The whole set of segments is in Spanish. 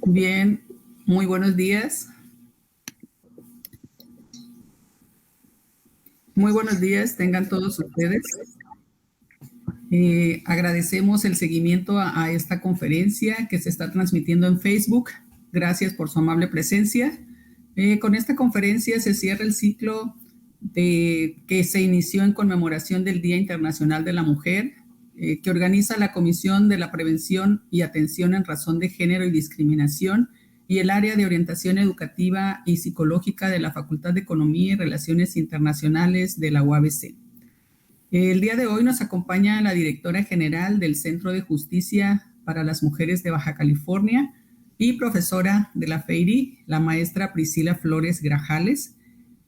Bien, muy buenos días. Muy buenos días, tengan todos ustedes. Agradecemos el seguimiento a esta conferencia que se está transmitiendo en Facebook. Gracias por su amable presencia. Con esta conferencia se cierra el ciclo que se inició en conmemoración del Día Internacional de la Mujer, que organiza la Comisión de la Prevención y Atención en Razón de Género y Discriminación y el área de orientación educativa y psicológica de la Facultad de Economía y Relaciones Internacionales de la UABC. El día de hoy nos acompaña la directora general del Centro de Justicia para las Mujeres de Baja California y profesora de la FEIRI, la maestra Priscila Flores Grajales,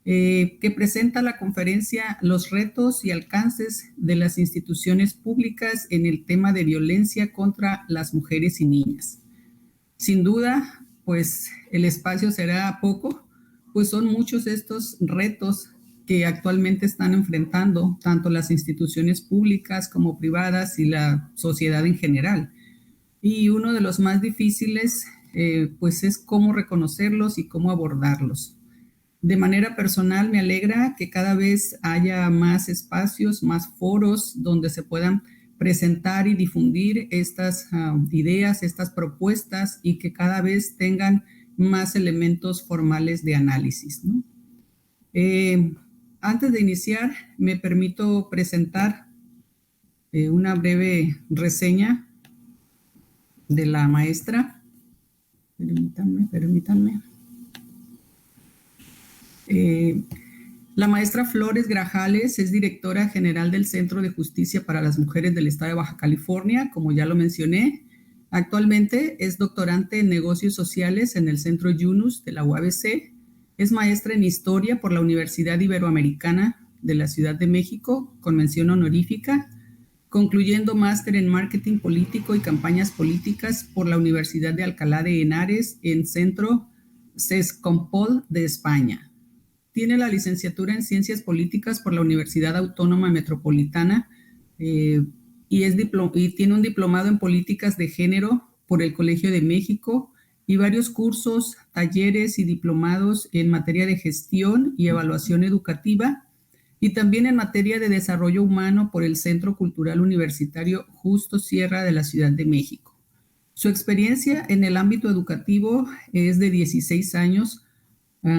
que presenta la conferencia Los retos y alcances de las instituciones públicas en el tema de violencia contra las mujeres y niñas. Sin duda, pues el espacio será poco, pues son muchos estos retos que actualmente están enfrentando tanto las instituciones públicas como privadas y la sociedad en general. Y uno de los más difíciles, pues es cómo reconocerlos y cómo abordarlos. De manera personal, me alegra que cada vez haya más espacios, más foros donde se puedan presentar y difundir estas ideas, estas propuestas y que cada vez tengan más elementos formales de análisis, ¿no? Antes de iniciar, me permito presentar una breve reseña de la maestra. Permítanme. La maestra Flores Grajales es directora general del Centro de Justicia para las Mujeres del Estado de Baja California, como ya lo mencioné. Actualmente es doctorante en negocios sociales en el Centro Yunus de la UABC. Es maestra en Historia por la Universidad Iberoamericana de la Ciudad de México, con mención honorífica, concluyendo máster en Marketing Político y Campañas Políticas por la Universidad de Alcalá de Henares en Centro CESCOMPOL de España. Tiene la licenciatura en Ciencias Políticas por la Universidad Autónoma Metropolitana y tiene un diplomado en Políticas de Género por el Colegio de México y varios cursos, talleres y diplomados en materia de gestión y evaluación educativa y también en materia de desarrollo humano por el Centro Cultural Universitario Justo Sierra de la Ciudad de México. Su experiencia en el ámbito educativo es de 16 años,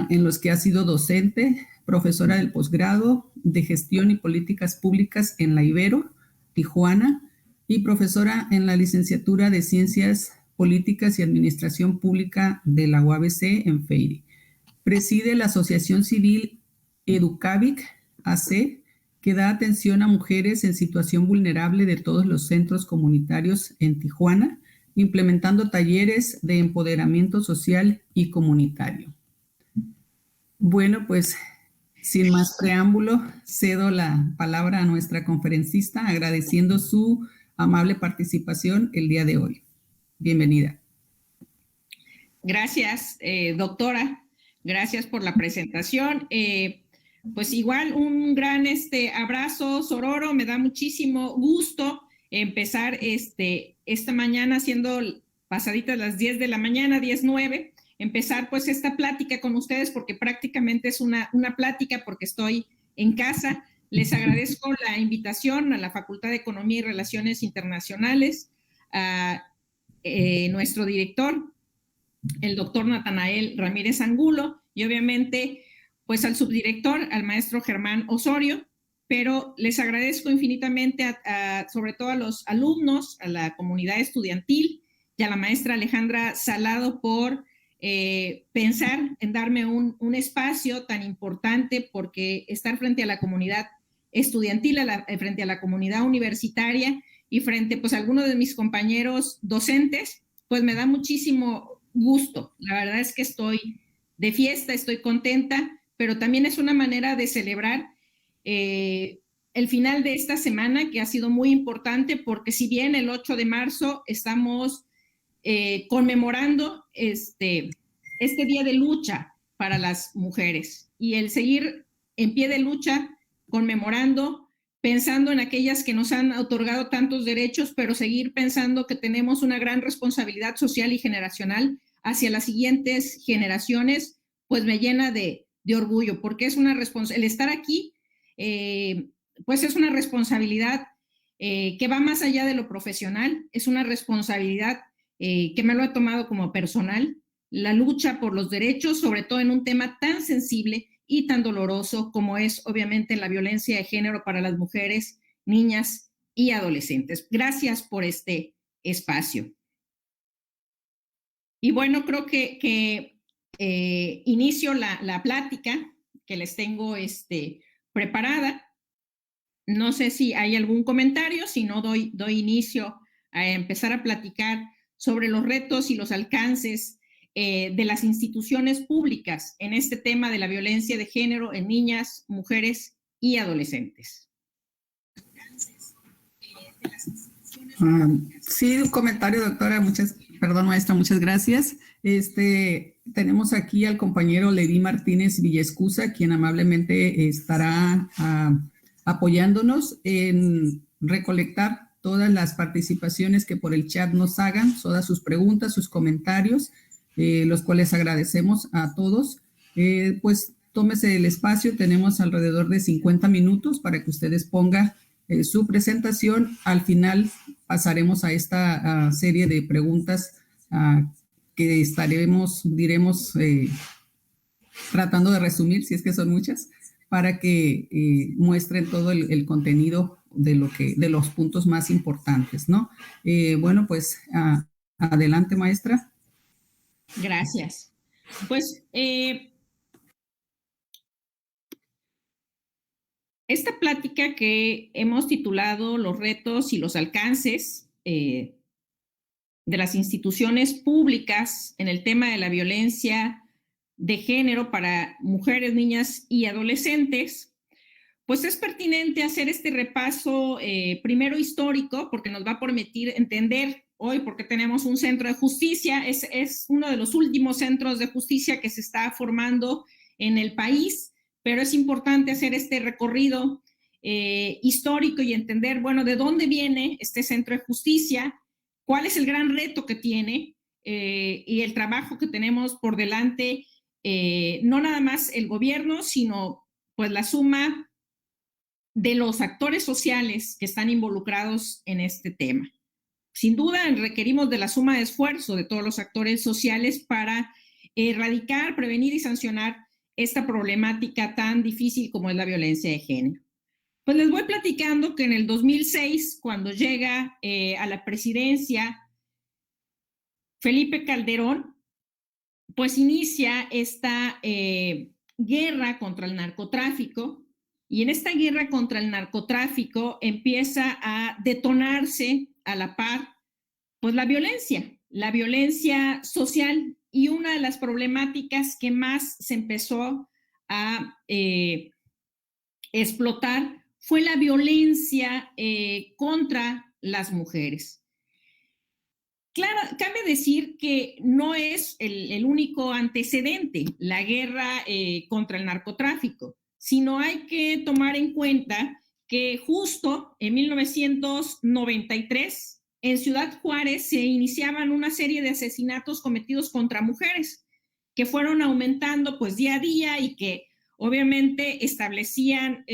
en los que ha sido docente, profesora del posgrado de Gestión y Políticas Públicas en la Ibero, Tijuana, y profesora en la licenciatura de Ciencias Políticas y Administración Pública de la UABC en FEIRI. Preside la Asociación Civil Educavic AC, que da atención a mujeres en situación vulnerable de todos los centros comunitarios en Tijuana, implementando talleres de empoderamiento social y comunitario. Bueno, pues sin más preámbulo, cedo la palabra a nuestra conferencista, agradeciendo su amable participación el día de hoy. Bienvenida. Gracias, doctora. Gracias por la presentación. Pues igual un gran abrazo, sororo. Me da muchísimo gusto empezar esta mañana, siendo pasaditas las 10 de la mañana, 10:09, empezar pues esta plática con ustedes, porque prácticamente es una plática porque estoy en casa. Les agradezco la invitación a la Facultad de Economía y Relaciones Internacionales, a nuestro director, el doctor Natanael Ramírez Angulo, y obviamente pues al subdirector, al maestro Germán Osorio, pero les agradezco infinitamente sobre todo a los alumnos, a la comunidad estudiantil y a la maestra Alejandra Salado por pensar en darme un espacio tan importante, porque estar frente a la comunidad estudiantil, frente a la comunidad universitaria y frente pues a algunos de mis compañeros docentes, pues me da muchísimo gusto. La verdad es que estoy de fiesta, estoy contenta, pero también es una manera de celebrar el final de esta semana, que ha sido muy importante, porque si bien el 8 de marzo estamos conmemorando este día de lucha para las mujeres, y el seguir en pie de lucha, conmemorando, pensando en aquellas que nos han otorgado tantos derechos, pero seguir pensando que tenemos una gran responsabilidad social y generacional hacia las siguientes generaciones, pues me llena de orgullo, porque es una responsabilidad, el estar aquí, pues es una responsabilidad que va más allá de lo profesional, es una responsabilidad que me lo he tomado como personal, la lucha por los derechos, sobre todo en un tema tan sensible y tan doloroso como es obviamente la violencia de género para las mujeres, niñas y adolescentes. Gracias por este espacio. Y bueno, creo que inicio la plática que les tengo preparada. No sé si hay algún comentario, si no doy inicio a empezar a platicar sobre los retos y los alcances de las instituciones públicas en este tema de la violencia de género en niñas, mujeres y adolescentes. Sí, un comentario, doctora. Perdón, maestra, muchas gracias. Tenemos aquí al compañero Levi Martínez Villescusa, quien amablemente estará apoyándonos en recolectar todas las participaciones que por el chat nos hagan, todas sus preguntas, sus comentarios, los cuales agradecemos a todos. Pues tómese el espacio, tenemos alrededor de 50 minutos para que ustedes pongan su presentación. Al final pasaremos a esta serie de preguntas que diremos, tratando de resumir, si es que son muchas, para que muestren todo el contenido de los puntos más importantes, ¿no? Bueno, pues adelante, maestra. Gracias. Pues esta plática que hemos titulado Los retos y los alcances de las instituciones públicas en el tema de la violencia de género para mujeres, niñas y adolescentes, pues es pertinente hacer este repaso primero histórico, porque nos va a permitir entender hoy por qué tenemos un centro de justicia. Es uno de los últimos centros de justicia que se está formando en el país, pero es importante hacer este recorrido histórico y entender, bueno, de dónde viene este centro de justicia, cuál es el gran reto que tiene y el trabajo que tenemos por delante, no nada más el gobierno, sino pues la suma de los actores sociales que están involucrados en este tema. Sin duda requerimos de la suma de esfuerzo de todos los actores sociales para erradicar, prevenir y sancionar esta problemática tan difícil como es la violencia de género. Pues les voy platicando que en el 2006, cuando llega a la presidencia Felipe Calderón, pues inicia esta guerra contra el narcotráfico, y en esta guerra contra el narcotráfico empieza a detonarse a la par pues la violencia social, y una de las problemáticas que más se empezó a explotar fue la violencia contra las mujeres. Claro, cabe decir que no es el único antecedente, la guerra contra el narcotráfico, sino hay que tomar en cuenta que justo en 1993, en Ciudad Juárez, se iniciaban una serie de asesinatos cometidos contra mujeres, que fueron aumentando pues día a día y que obviamente establecían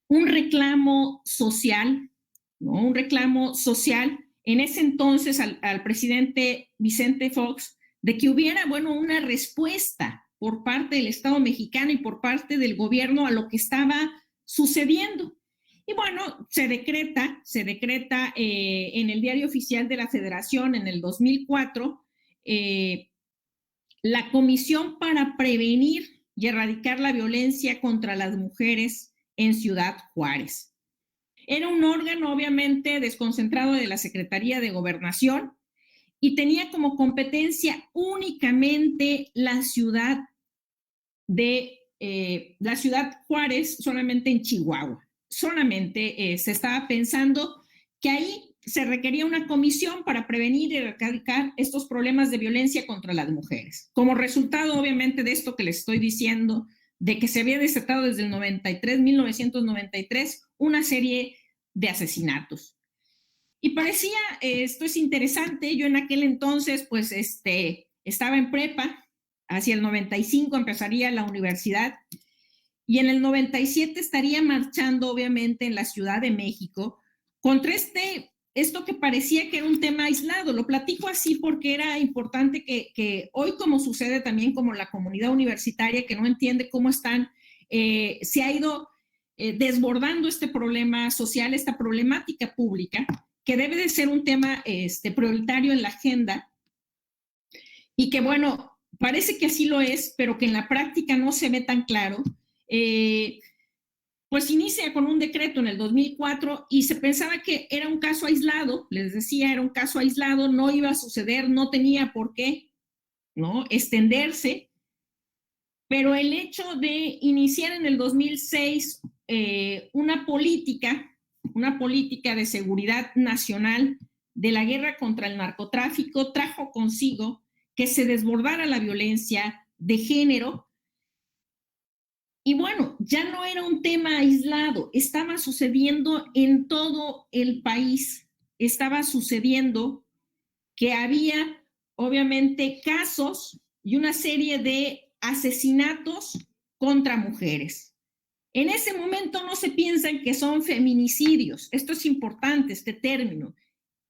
un reclamo social, ¿no? Un reclamo social en ese entonces al presidente Vicente Fox de que hubiera, bueno, una respuesta por parte del Estado mexicano y por parte del gobierno a lo que estaba sucediendo. Y bueno, se decreta en el Diario Oficial de la Federación en el 2004 la Comisión para Prevenir y Erradicar la Violencia contra las Mujeres en Ciudad Juárez. Era un órgano obviamente desconcentrado de la Secretaría de Gobernación y tenía como competencia únicamente la ciudad Juárez, solamente en Chihuahua. Solamente se estaba pensando que ahí se requería una comisión para prevenir y erradicar estos problemas de violencia contra las mujeres. Como resultado, obviamente, de esto que les estoy diciendo, de que se había desatado desde el 1993, una serie de asesinatos. Y parecía, esto es interesante, yo en aquel entonces pues estaba en prepa, hacia el 95 empezaría la universidad y en el 97 estaría marchando obviamente en la Ciudad de México contra esto que parecía que era un tema aislado. Lo platico así porque era importante que hoy, como sucede también como la comunidad universitaria que no entiende cómo se ha ido desbordando este problema social, esta problemática pública, que debe de ser un tema prioritario en la agenda y que, bueno, parece que así lo es, pero que en la práctica no se ve tan claro. Pues inicia con un decreto en el 2004 y se pensaba que era un caso aislado, les decía, era un caso aislado, no iba a suceder, no tenía por qué, ¿no?, extenderse, pero el hecho de iniciar en el 2006 una política de seguridad nacional de la guerra contra el narcotráfico trajo consigo que se desbordara la violencia de género. Y bueno, ya no era un tema aislado, estaba sucediendo en todo el país, estaba sucediendo que había obviamente casos y una serie de asesinatos contra mujeres. En ese momento no se piensan que son feminicidios, esto es importante, este término.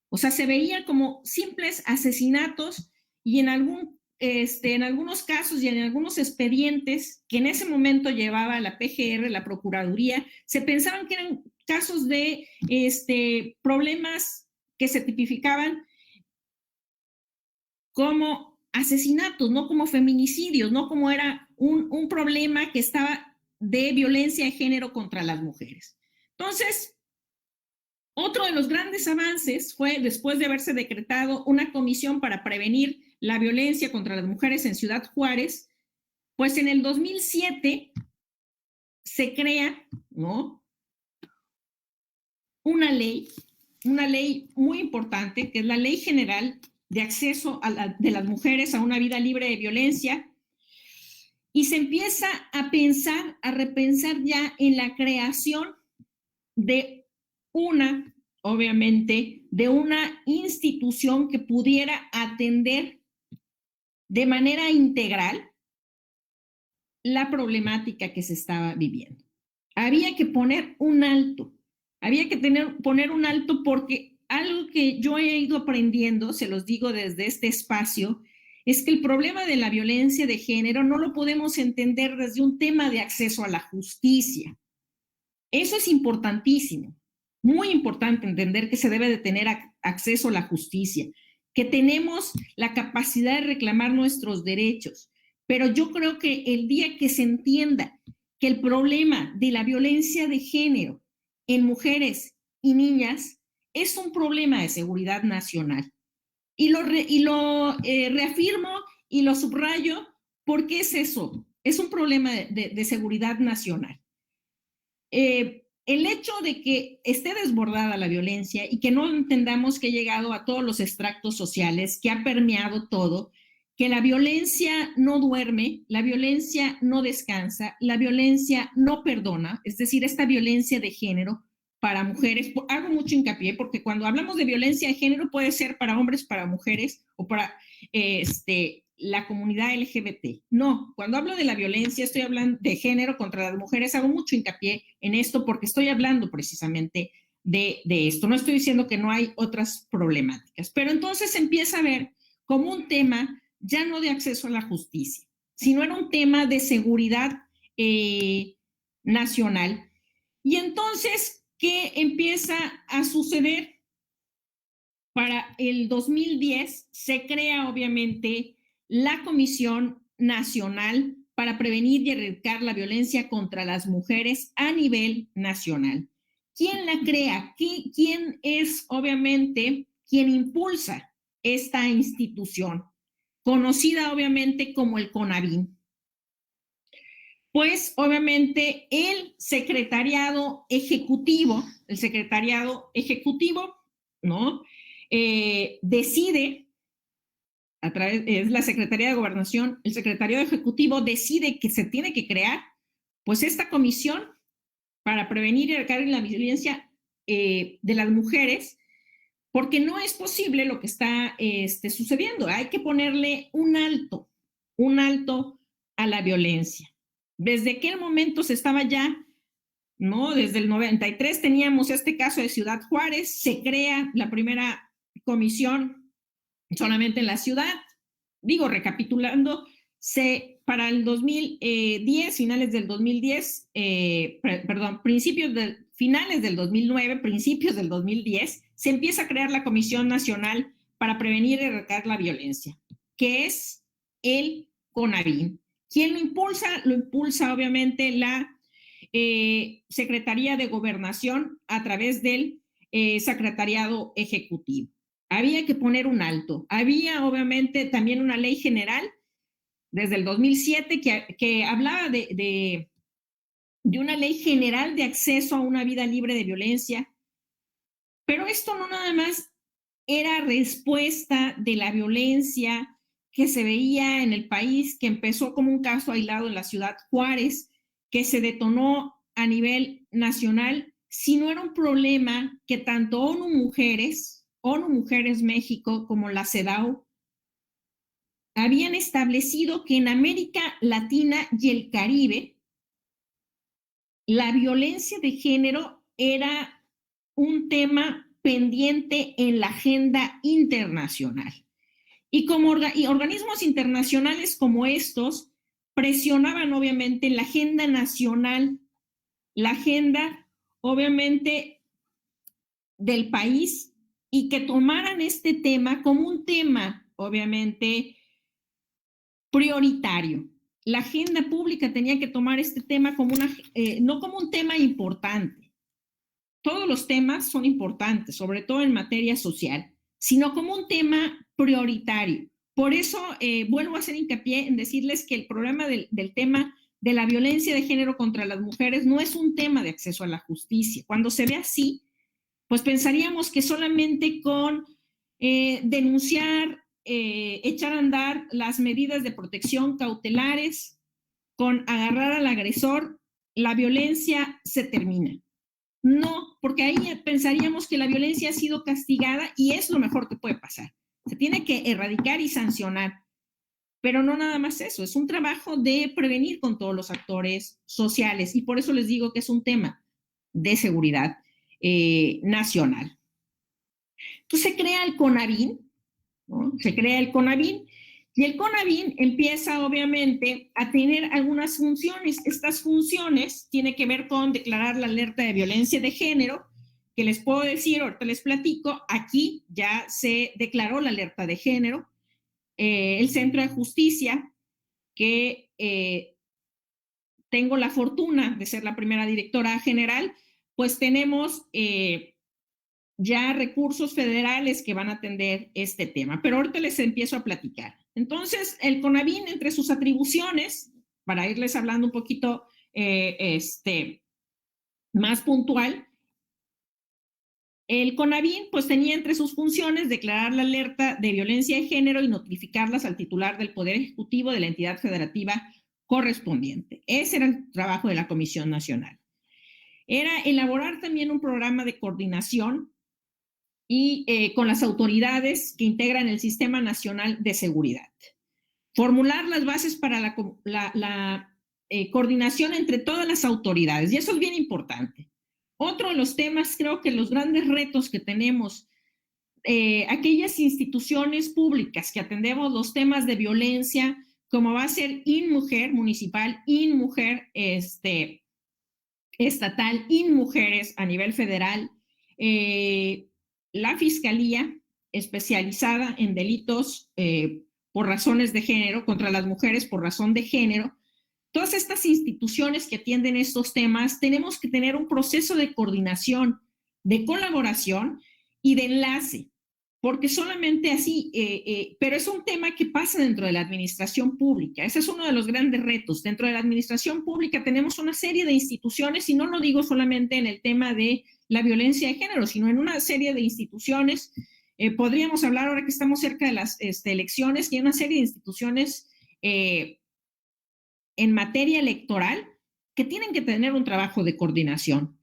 O sea, se veía como simples asesinatos y en algunos casos y en algunos expedientes que en ese momento llevaba la PGR, la Procuraduría, se pensaban que eran casos de problemas que se tipificaban como asesinatos, no como feminicidios, no como era un problema que estaba de violencia de género contra las mujeres. Entonces, otro de los grandes avances fue, después de haberse decretado una comisión para prevenir la violencia contra las mujeres en Ciudad Juárez, pues en el 2007 se crea, ¿no?, una ley muy importante, que es la Ley General de Acceso de las Mujeres a una Vida Libre de Violencia, y se empieza a repensar ya en la creación de obviamente, de una institución que pudiera atender de manera integral la problemática que se estaba viviendo. Había que poner un alto, poner un alto porque algo que yo he ido aprendiendo, se los digo desde este espacio, es que el problema de la violencia de género no lo podemos entender desde un tema de acceso a la justicia. Eso es importantísimo, muy importante entender que se debe de tener acceso a la justicia, que tenemos la capacidad de reclamar nuestros derechos, pero yo creo que el día que se entienda que el problema de la violencia de género en mujeres y niñas es un problema de seguridad nacional. Y lo reafirmo y lo subrayo porque es eso, es un problema de seguridad nacional. El hecho de que esté desbordada la violencia y que no entendamos que ha llegado a todos los estratos sociales, que ha permeado todo, que la violencia no duerme, la violencia no descansa, la violencia no perdona, es decir, esta violencia de género para mujeres, hago mucho hincapié porque cuando hablamos de violencia de género puede ser para hombres, para mujeres o para la comunidad LGBT. No, cuando hablo de la violencia estoy hablando de género contra las mujeres, hago mucho hincapié en esto porque estoy hablando precisamente de esto. No estoy diciendo que no hay otras problemáticas, pero entonces se empieza a ver como un tema ya no de acceso a la justicia, sino era un tema de seguridad nacional. Y entonces, ¿qué empieza a suceder? Para el 2010 se crea obviamente la Comisión Nacional para Prevenir y Erradicar la Violencia contra las Mujeres a nivel nacional. ¿Quién la crea? ¿Quién es obviamente quien impulsa esta institución? Conocida obviamente como el CONAVIM. Pues obviamente el secretariado ejecutivo, ¿no?, decide, es la Secretaría de Gobernación, el secretariado ejecutivo decide que se tiene que crear pues esta comisión para prevenir y erradicar la violencia de las mujeres, porque no es posible lo que está sucediendo. Hay que ponerle un alto a la violencia. Desde aquel momento se estaba ya, ¿no? Desde el 93 teníamos este caso de Ciudad Juárez, se crea la primera comisión solamente en la ciudad. Digo, recapitulando, para el 2010, finales del 2010, finales del 2009, principios del 2010, se empieza a crear la Comisión Nacional para Prevenir y Erradicar la Violencia, que es el CONAVIN. ¿Quién lo impulsa? Lo impulsa obviamente la Secretaría de Gobernación a través del Secretariado Ejecutivo. Había que poner un alto. Había obviamente también una ley general desde el 2007 que hablaba de una ley general de acceso a una vida libre de violencia. Pero esto no nada más era respuesta de la violencia que se veía en el país, que empezó como un caso aislado en la ciudad Juárez, que se detonó a nivel nacional, sino era un problema que tanto ONU Mujeres México, como la CEDAW, habían establecido que en América Latina y el Caribe, la violencia de género era un tema pendiente en la agenda internacional. Y como organismos internacionales como estos presionaban obviamente la agenda nacional, la agenda obviamente del país, y que tomaran este tema como un tema obviamente prioritario. La agenda pública tenía que tomar este tema como no como un tema importante. Todos los temas son importantes, sobre todo en materia social, sino como un tema prioritario. Por eso vuelvo a hacer hincapié en decirles que el problema del tema de la violencia de género contra las mujeres no es un tema de acceso a la justicia. Cuando se ve así, pues pensaríamos que solamente con denunciar, echar a andar las medidas de protección cautelares, con agarrar al agresor, la violencia se termina. No, porque ahí pensaríamos que la violencia ha sido castigada y es lo mejor que puede pasar. Se tiene que erradicar y sancionar, pero no nada más eso, es un trabajo de prevenir con todos los actores sociales, y por eso les digo que es un tema de seguridad nacional. Entonces se crea el CONAVIN, ¿no? Se crea el CONAVIN, y el CONAVIN empieza obviamente a tener algunas funciones. Estas funciones tienen que ver con declarar la alerta de violencia de género, que les puedo decir, ahorita les platico, aquí ya se declaró la alerta de género. El Centro de Justicia, que tengo la fortuna de ser la primera directora general, pues tenemos ya recursos federales que van a atender este tema, pero ahorita les empiezo a platicar. Entonces, el CONAVIN, entre sus atribuciones, para irles hablando un poquito más puntual, el CONAVIN pues tenía entre sus funciones declarar la alerta de violencia de género y notificarlas al titular del Poder Ejecutivo de la entidad federativa correspondiente. Ese era el trabajo de la Comisión Nacional. Era elaborar también un programa de coordinación y con las autoridades que integran el Sistema Nacional de Seguridad. Formular las bases para la coordinación entre todas las autoridades, y eso es bien importante. Otro de los temas, creo que los grandes retos que tenemos, aquellas instituciones públicas que atendemos los temas de violencia, como va a ser INMujer municipal, INMujer estatal, INMujeres a nivel federal, la Fiscalía especializada en delitos por razones de género, contra las mujeres por razón de género. Todas estas instituciones que atienden estos temas, tenemos que tener un proceso de coordinación, de colaboración y de enlace, porque solamente así, pero es un tema que pasa dentro de la administración pública. Ese es uno de los grandes retos. Dentro de la administración pública tenemos una serie de instituciones, y no lo digo solamente en el tema de la violencia de género, sino en una serie de instituciones. Podríamos hablar, ahora que estamos cerca de las elecciones, que hay una serie de instituciones en materia electoral que tienen que tener un trabajo de coordinación.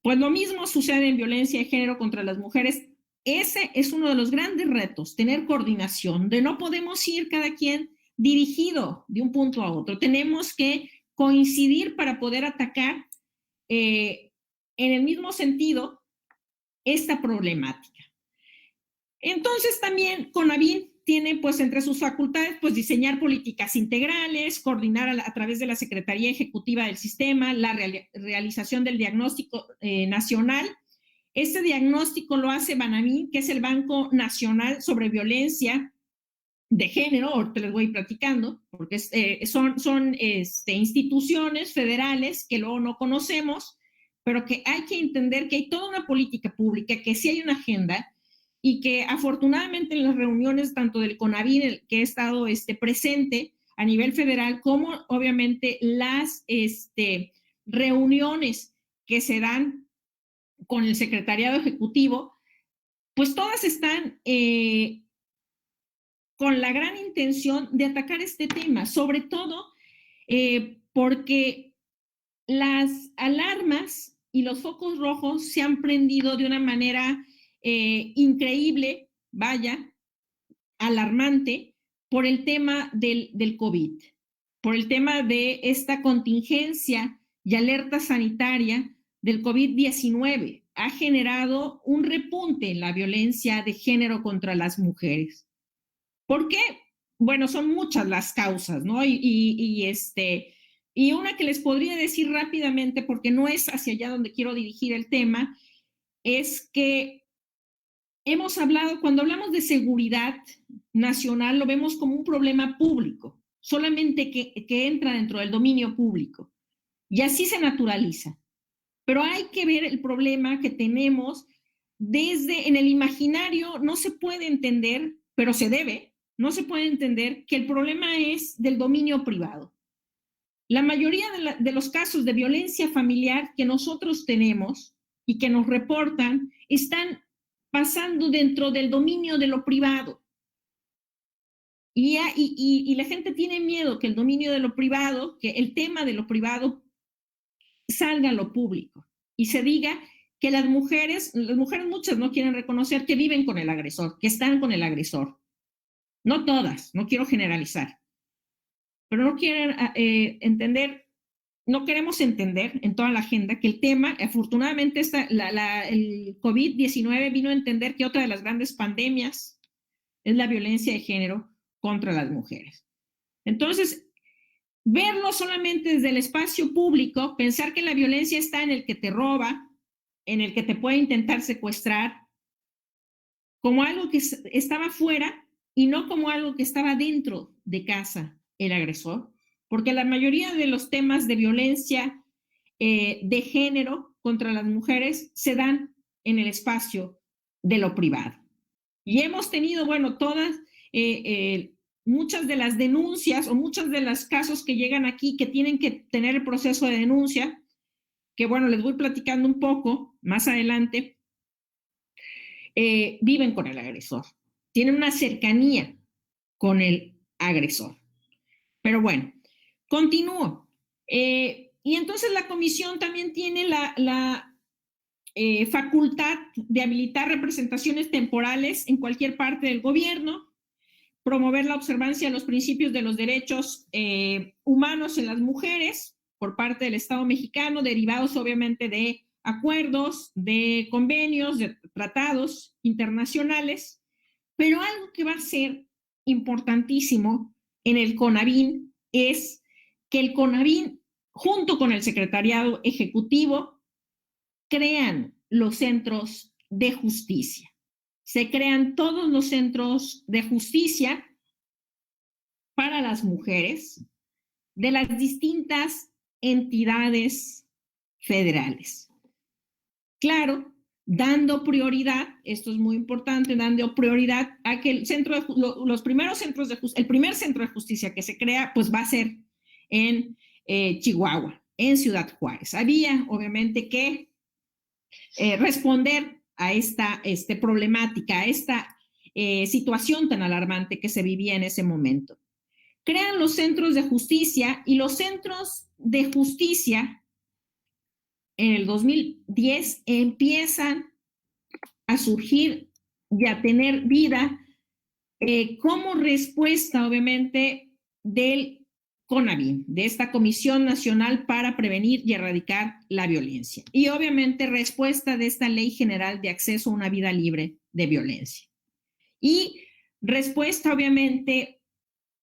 Pues lo mismo sucede en violencia de género contra las mujeres, ese es uno de los grandes retos, tener coordinación, de no podemos ir cada quien dirigido de un punto a otro. Tenemos que coincidir para poder atacar en el mismo sentido esta problemática. Entonces también CONAVIN tiene pues entre sus facultades pues diseñar políticas integrales, coordinar a través de la Secretaría Ejecutiva del Sistema, la realización del diagnóstico nacional. Este diagnóstico lo hace Banamein, que es el Banco Nacional sobre Violencia de Género. Ahorita les voy platicando, porque son instituciones federales que luego no conocemos, pero que hay que entender que hay toda una política pública, que sí hay una agenda, y que afortunadamente en las reuniones tanto del CONAVIN, que he estado presente a nivel federal, como obviamente las reuniones que se dan con el secretariado ejecutivo, pues todas están con la gran intención de atacar este tema, sobre todo porque las alarmas y los focos rojos se han prendido de una manera increíble, vaya, alarmante, por el tema del COVID, por el tema de esta contingencia y alerta sanitaria del COVID-19. Ha generado un repunte en la violencia de género contra las mujeres. ¿Por qué? Bueno, son muchas las causas, ¿no? Y una que les podría decir rápidamente, porque no es hacia allá donde quiero dirigir el tema, es que cuando hablamos de seguridad nacional, lo vemos como un problema público, solamente que entra dentro del dominio público. Y así se naturaliza. Pero hay que ver el problema que tenemos en el imaginario. No se puede entender, pero se debe, no se puede entender que el problema es del dominio privado. La mayoría de los casos de violencia familiar que nosotros tenemos y que nos reportan están pasando dentro del dominio de lo privado. Y la gente tiene miedo que el dominio de lo privado, que el tema de lo privado salga a lo público y se diga que las mujeres muchas no quieren reconocer que viven con el agresor, que están con el agresor. No todas, no quiero generalizar, pero no quieren entender, no queremos entender en toda la agenda que el tema, afortunadamente el COVID-19 vino a entender que otra de las grandes pandemias es la violencia de género contra las mujeres. Entonces, verlo solamente desde el espacio público, pensar que la violencia está en el que te roba, en el que te puede intentar secuestrar, como algo que estaba fuera y no como algo que estaba dentro de casa el agresor, porque la mayoría de los temas de violencia de género contra las mujeres se dan en el espacio de lo privado. Y hemos tenido, bueno, muchas de las denuncias o muchos de los casos que llegan aquí que tienen que tener el proceso de denuncia, que bueno, les voy platicando un poco más adelante, viven con el agresor, tienen una cercanía con el agresor. Pero bueno, continúo. Y entonces la comisión también tiene la facultad de habilitar representaciones temporales en cualquier parte del gobierno, promover la observancia de los principios de los derechos humanos en las mujeres por parte del Estado mexicano, derivados obviamente de acuerdos, de convenios, de tratados internacionales, pero algo que va a ser importantísimo en el CONAVIN es que el CONAVIN, junto con el Secretariado Ejecutivo, crean los centros de justicia. Se crean todos los centros de justicia para las mujeres de las distintas entidades federales. Claro, dando prioridad, esto es muy importante, dando prioridad a que el primer centro de justicia que se crea, pues va a ser en Chihuahua, en Ciudad Juárez. Había, obviamente, que responder a esta problemática, a esta situación tan alarmante que se vivía en ese momento. Crean los centros de justicia y los centros de justicia en el 2010 empiezan a surgir y a tener vida como respuesta, obviamente, del CONAVIM, de esta Comisión Nacional para Prevenir y Erradicar la Violencia. Y obviamente respuesta de esta Ley General de Acceso a una Vida Libre de Violencia. Y respuesta, obviamente,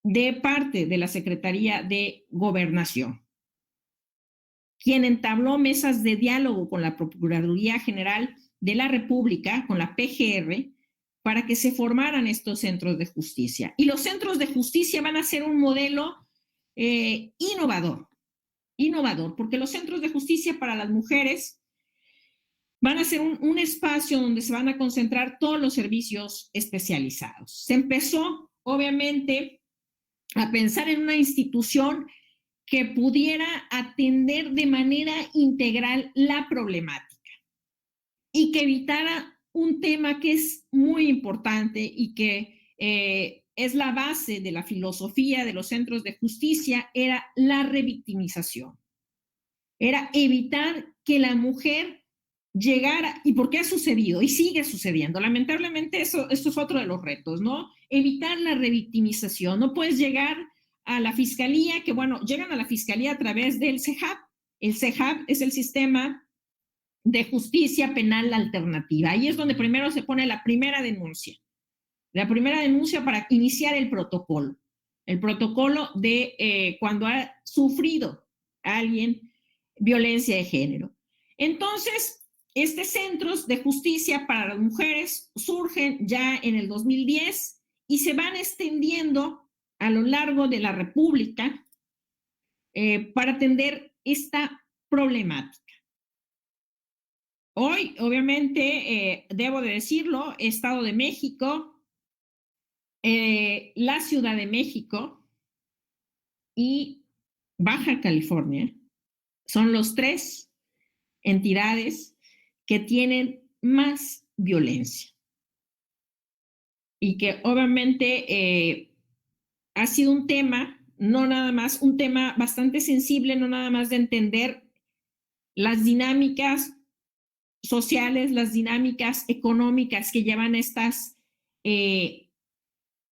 de parte de la Secretaría de Gobernación, quien entabló mesas de diálogo con la Procuraduría General de la República, con la PGR, para que se formaran estos centros de justicia. Y los centros de justicia van a ser un modelo innovador, porque los centros de justicia para las mujeres van a ser un espacio donde se van a concentrar todos los servicios especializados. Se empezó, obviamente, a pensar en una institución que pudiera atender de manera integral la problemática y que evitara un tema que es muy importante y que es la base de la filosofía de los centros de justicia, era la revictimización. Era evitar que la mujer llegara, y porque ha sucedido y sigue sucediendo, lamentablemente esto es otro de los retos, ¿no? Evitar la revictimización. No puedes llegar a la fiscalía, que bueno, llegan a la fiscalía a través del CEJAP. El CEJAP es el sistema de justicia penal alternativa. Ahí es donde primero se pone la primera denuncia para iniciar el protocolo de cuando ha sufrido alguien violencia de género. Entonces, estos centros de justicia para las mujeres surgen ya en el 2010 y se van extendiendo a lo largo de la República para atender esta problemática. Hoy, obviamente, debo de decirlo, Estado de México, la Ciudad de México y Baja California son los 3 entidades que tienen más violencia y que obviamente ha sido un tema, no nada más, un tema bastante sensible, no nada más de entender las dinámicas sociales, las dinámicas económicas que llevan estas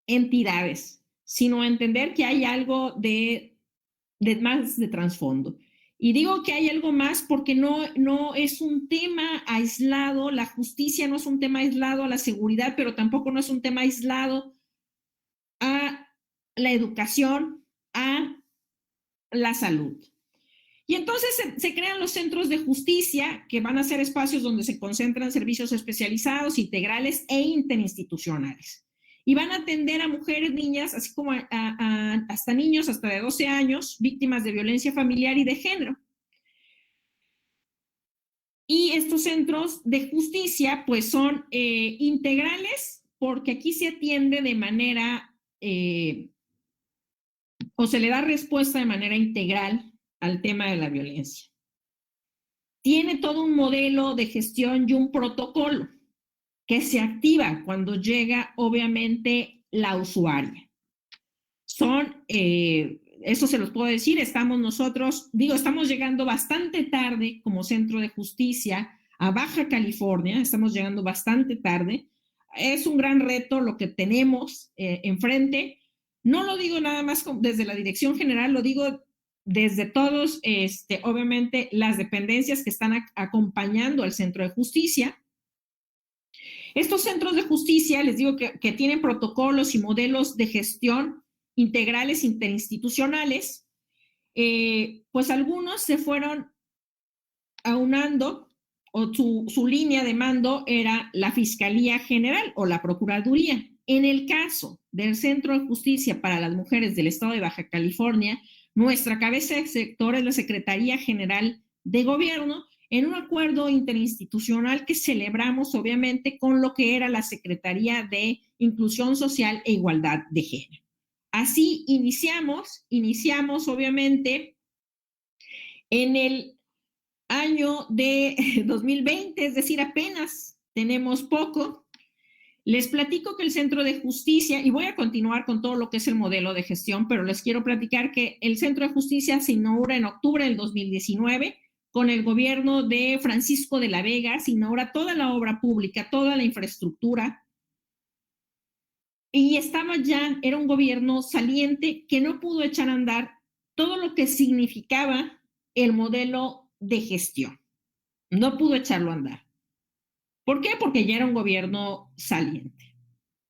entidades, sino entender que hay algo de más de trasfondo. Y digo que hay algo más porque no es un tema aislado, la justicia no es un tema aislado a la seguridad, pero tampoco no es un tema aislado a la educación, a la salud. Y entonces se crean los centros de justicia, que van a ser espacios donde se concentran servicios especializados, integrales e interinstitucionales. Y van a atender a mujeres, niñas, así como hasta niños hasta de 12 años, víctimas de violencia familiar y de género. Y estos centros de justicia, pues son integrales, porque aquí se atiende de manera, o se le da respuesta de manera integral al tema de la violencia. Tiene todo un modelo de gestión y un protocolo que se activa cuando llega, obviamente, la usuaria. Eso se los puedo decir, estamos llegando bastante tarde como centro de justicia a Baja California, estamos llegando bastante tarde. Es un gran reto lo que tenemos enfrente. No lo digo nada más desde la Dirección General, lo digo desde todos, obviamente, las dependencias que están acompañando al centro de justicia. Estos centros de justicia, les digo que tienen protocolos y modelos de gestión integrales interinstitucionales, pues algunos se fueron aunando, o su línea de mando era la Fiscalía General o la Procuraduría. En el caso del Centro de Justicia para las Mujeres del Estado de Baja California, nuestra cabeza de sector es la Secretaría General de Gobierno, en un acuerdo interinstitucional que celebramos, obviamente, con lo que era la Secretaría de Inclusión Social e Igualdad de Género. Así iniciamos, obviamente, en el año de 2020, es decir, apenas tenemos poco. Les platico que el Centro de Justicia, y voy a continuar con todo lo que es el modelo de gestión, pero les quiero platicar que el Centro de Justicia se inaugura en octubre del 2019 con el gobierno de Francisco de la Vega, se inaugura toda la obra pública, toda la infraestructura y era un gobierno saliente que no pudo echar a andar todo lo que significaba el modelo de gestión. No pudo echarlo a andar. ¿Por qué? Porque ya era un gobierno saliente.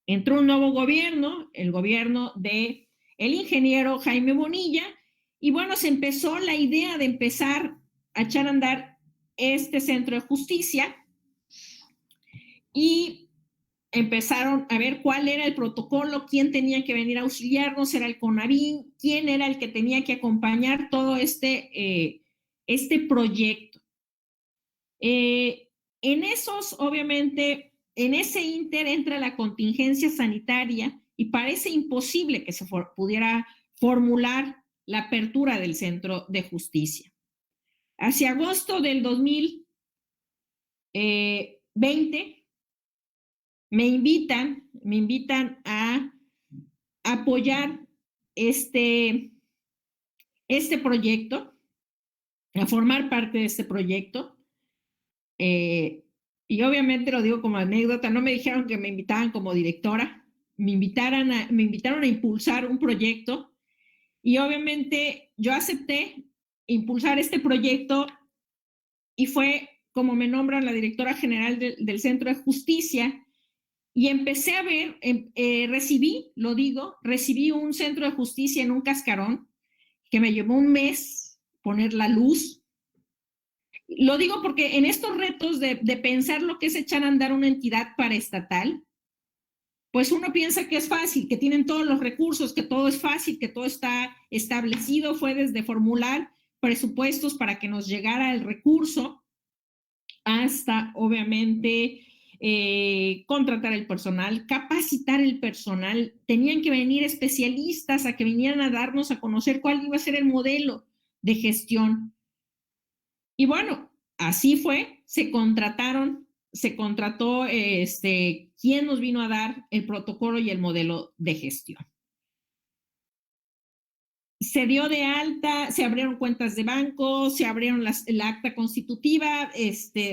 Entró un nuevo gobierno, el gobierno de el ingeniero Jaime Bonilla, y bueno, se empezó la idea de empezar a echar a andar este centro de justicia y empezaron a ver cuál era el protocolo, quién tenía que venir a auxiliarnos, era el CONAVIM, quién era el que tenía que acompañar todo este proyecto. En esos, obviamente, en ese ínter entra la contingencia sanitaria y parece imposible que se pudiera formular la apertura del centro de justicia. Hacia agosto del 2020 me invitan a apoyar este proyecto, a formar parte de este proyecto. Y obviamente lo digo como anécdota, no me dijeron que me invitaban como directora, me invitaron a impulsar un proyecto y obviamente yo acepté impulsar este proyecto y fue como me nombran la directora general del Centro de Justicia y empecé a ver, recibí un centro de justicia en un cascarón que me llevó un mes poner la luz. Lo digo porque en estos retos de pensar lo que es echar a andar una entidad paraestatal, pues uno piensa que es fácil, que tienen todos los recursos, que todo es fácil, que todo está establecido, fue desde formular presupuestos para que nos llegara el recurso, hasta obviamente contratar el personal, capacitar el personal, tenían que venir especialistas a que vinieran a darnos a conocer cuál iba a ser el modelo de gestión. Y bueno, así fue, se contrató quien nos vino a dar el protocolo y el modelo de gestión. Se dio de alta, se abrieron cuentas de banco, se abrieron la acta constitutiva,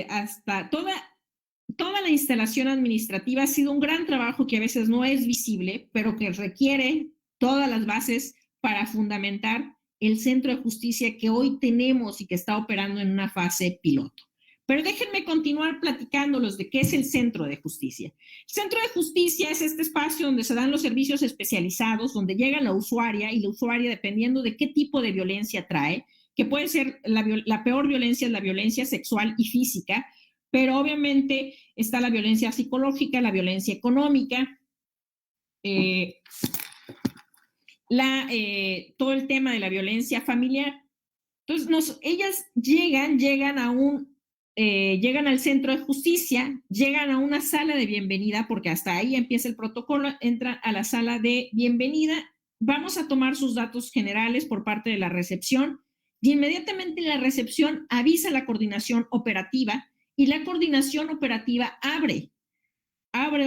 hasta toda la instalación administrativa ha sido un gran trabajo que a veces no es visible, pero que requiere todas las bases para fundamentar el centro de justicia que hoy tenemos y que está operando en una fase piloto. Pero déjenme continuar platicándolos de qué es el centro de justicia. El centro de justicia es este espacio donde se dan los servicios especializados, donde llega la usuaria y la usuaria, dependiendo de qué tipo de violencia trae, que puede ser la peor violencia es la violencia sexual y física, pero obviamente está la violencia psicológica, la violencia económica, todo el tema de la violencia familiar. Entonces, ellas llegan al centro de justicia, llegan a una sala de bienvenida, porque hasta ahí empieza el protocolo, entran a la sala de bienvenida, vamos a tomar sus datos generales por parte de la recepción y inmediatamente la recepción avisa a la coordinación operativa y la coordinación operativa abre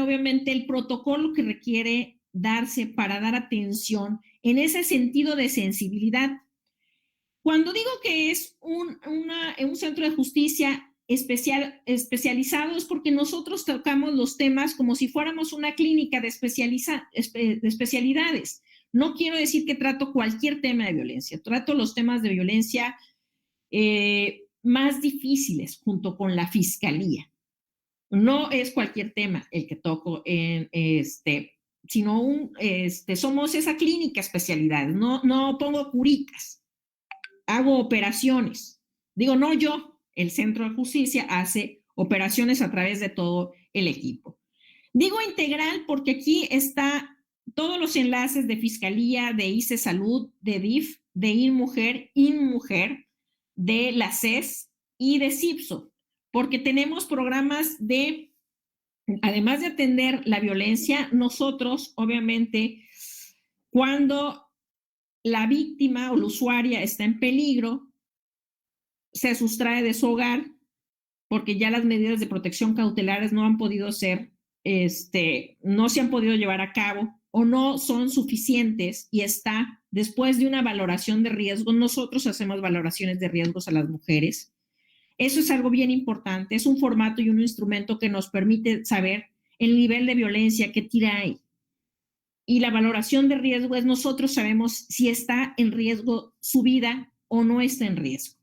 obviamente el protocolo que requiere darse para dar atención en ese sentido de sensibilidad. Cuando digo que es un centro de justicia especializado es porque nosotros tocamos los temas como si fuéramos una clínica de especialidades. No quiero decir que trato cualquier tema de violencia, trato los temas de violencia más difíciles junto con la fiscalía. No es cualquier tema el que toco sino somos esa clínica especialidad, no pongo curitas, hago operaciones. Digo, no yo, el Centro de Justicia hace operaciones a través de todo el equipo. Digo integral porque aquí está todos los enlaces de Fiscalía, de ICE Salud, de DIF, de INMujer, de la CES y de CIPSO, porque tenemos programas además de atender la violencia, nosotros, obviamente, cuando la víctima o la usuaria está en peligro, se sustrae de su hogar porque ya las medidas de protección cautelares no han podido ser, no se han podido llevar a cabo o no son suficientes y está después de una valoración de riesgo. Nosotros hacemos valoraciones de riesgos a las mujeres. Eso es algo bien importante, es un formato y un instrumento que nos permite saber el nivel de violencia que tira ahí. Y la valoración de riesgo es nosotros sabemos si está en riesgo su vida o no está en riesgo.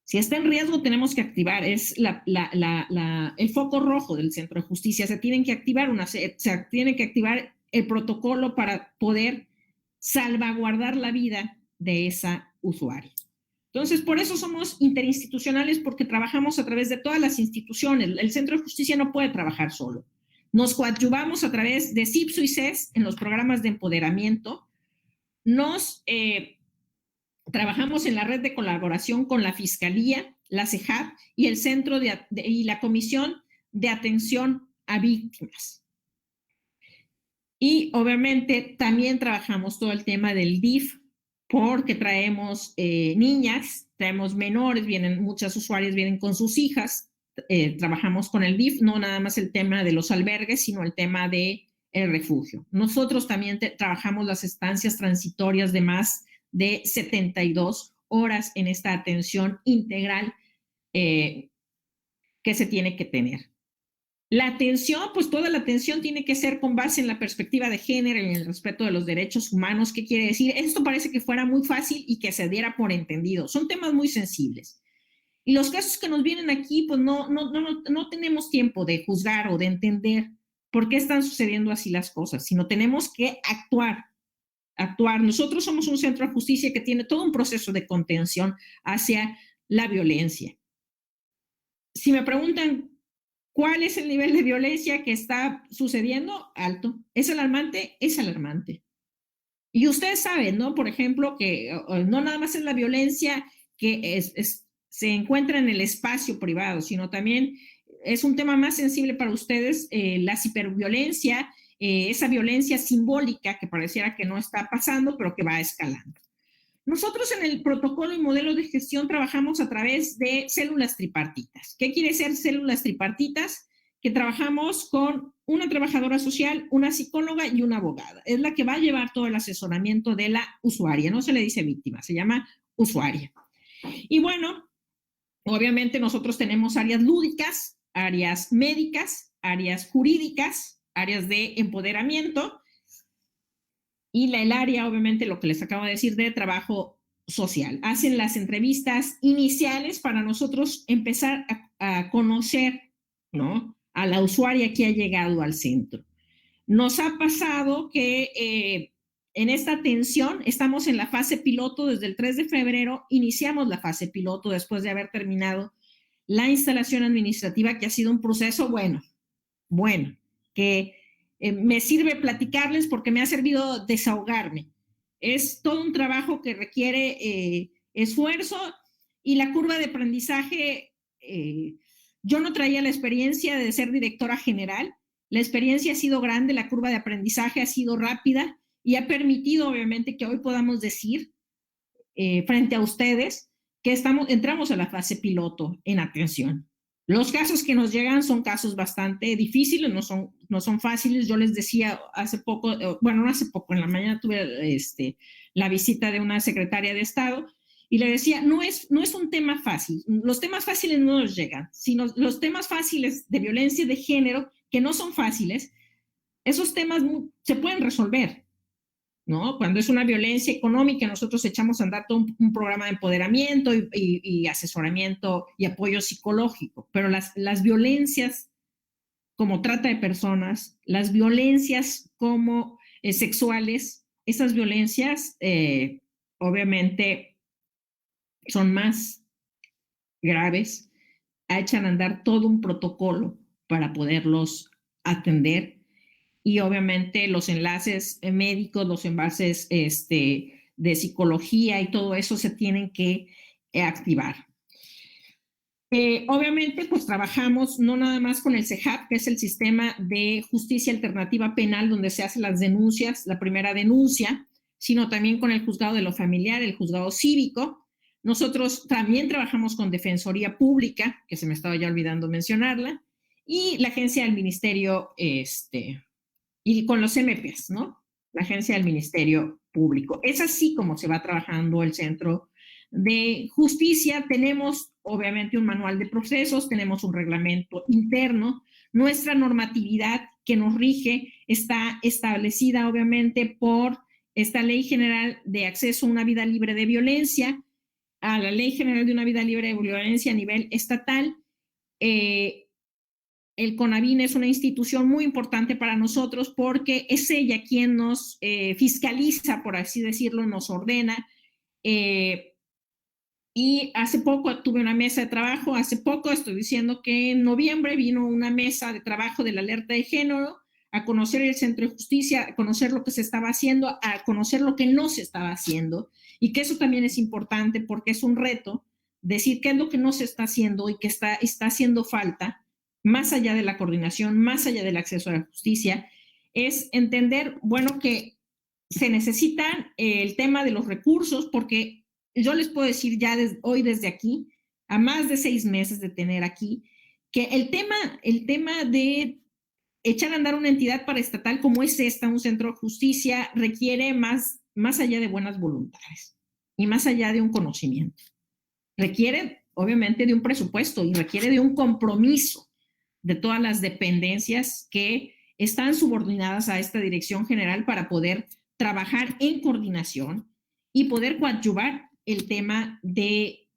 Si está en riesgo, tenemos que activar, es el foco rojo del Centro de Justicia. Se tiene que activar el protocolo para poder salvaguardar la vida de esa usuaria. Entonces, por eso somos interinstitucionales, porque trabajamos a través de todas las instituciones. El Centro de Justicia no puede trabajar solo. Nos coadyuvamos a través de CIPSO y CES en los programas de empoderamiento. Trabajamos en la red de colaboración con la Fiscalía, la CEJAP y el Centro y la Comisión de Atención a Víctimas. Y obviamente también trabajamos todo el tema del DIF, porque traemos niñas, traemos menores, muchas usuarias vienen con sus hijas, trabajamos con el DIF, no nada más el tema de los albergues, sino el tema del refugio. Nosotros también trabajamos las estancias transitorias de más de 72 horas en esta atención integral que se tiene que tener. La atención, pues toda la atención tiene que ser con base en la perspectiva de género y en el respeto de los derechos humanos. ¿Qué quiere decir? Esto parece que fuera muy fácil y que se diera por entendido. Son temas muy sensibles. Y los casos que nos vienen aquí, pues no tenemos tiempo de juzgar o de entender por qué están sucediendo así las cosas, sino tenemos que actuar. Nosotros somos un centro de justicia que tiene todo un proceso de contención hacia la violencia. Si me preguntan cuál es el nivel de violencia que está sucediendo, alto. ¿Es alarmante? Es alarmante. Y ustedes saben, ¿no? Por ejemplo, que no nada más es la violencia que se encuentra en el espacio privado, sino también es un tema más sensible para ustedes, la ciberviolencia, esa violencia simbólica que pareciera que no está pasando, pero que va escalando. Nosotros en el protocolo y modelo de gestión trabajamos a través de células tripartitas. ¿Qué quiere ser células tripartitas? Que trabajamos con una trabajadora social, una psicóloga y una abogada. Es la que va a llevar todo el asesoramiento de la usuaria. No se le dice víctima, se llama usuaria. Y bueno, obviamente nosotros tenemos áreas lúdicas, áreas médicas, áreas jurídicas, áreas de empoderamiento y el área, obviamente, lo que les acabo de decir, de trabajo social. Hacen las entrevistas iniciales para nosotros empezar a conocer, ¿no?, a la usuaria que ha llegado al centro. Nos ha pasado que en esta atención estamos en la fase piloto desde el 3 de febrero, iniciamos la fase piloto después de haber terminado la instalación administrativa, que ha sido un proceso bueno, que me sirve platicarles porque me ha servido desahogarme. Es todo un trabajo que requiere esfuerzo y la curva de aprendizaje, yo no traía la experiencia de ser directora general, la experiencia ha sido grande, la curva de aprendizaje ha sido rápida y ha permitido obviamente que hoy podamos decir frente a ustedes que entramos a la fase piloto en atención. Los casos que nos llegan son casos bastante difíciles, no son fáciles. Yo les decía hace poco, no hace poco, en la mañana tuve la visita de una secretaria de Estado y le decía, no es un tema fácil. Los temas fáciles no nos llegan, sino los temas fáciles de violencia de género, que no son fáciles, esos temas se pueden resolver, ¿no? Cuando es una violencia económica, nosotros echamos a andar todo un programa de empoderamiento y asesoramiento y apoyo psicológico, pero las violencias como trata de personas, las violencias como sexuales, esas violencias obviamente son más graves, echan a andar todo un protocolo para poderlos atender. Y obviamente los enlaces médicos, los enlaces de psicología y todo eso se tienen que activar. Obviamente, pues trabajamos no nada más con el CEJAP, que es el Sistema de Justicia Alternativa Penal, donde se hacen las denuncias, la primera denuncia, sino también con el Juzgado de lo Familiar, el Juzgado Cívico. Nosotros también trabajamos con Defensoría Pública, que se me estaba ya olvidando mencionarla, y la Agencia del Ministerio, y con los MPs, ¿no? La Agencia del Ministerio Público. Es así como se va trabajando el Centro de Justicia. Tenemos, obviamente, un manual de procesos, tenemos un reglamento interno. Nuestra normatividad, que nos rige está establecida obviamente por esta Ley General de Acceso a una Vida Libre de Violencia, a la Ley General de una Vida Libre de Violencia a nivel estatal. El CONAVIN es una institución muy importante para nosotros porque es ella quien nos fiscaliza, por así decirlo, nos ordena. Y hace poco tuve una mesa de trabajo, hace poco estoy diciendo que en noviembre vino una mesa de trabajo de la alerta de género a conocer el Centro de Justicia, a conocer lo que se estaba haciendo, a conocer lo que no se estaba haciendo, y que eso también es importante porque es un reto decir qué es lo que no se está haciendo y que está haciendo falta, más allá de la coordinación, más allá del acceso a la justicia, es entender, bueno, que se necesita el tema de los recursos, porque yo les puedo decir ya hoy desde aquí, a más de 6 meses de tener aquí, que el tema de echar a andar una entidad paraestatal como es esta, un centro de justicia, requiere más allá de buenas voluntades y más allá de un conocimiento. Requiere, obviamente, de un presupuesto y requiere de un compromiso de todas las dependencias que están subordinadas a esta dirección general para poder trabajar en coordinación y poder coadyuvar el tema de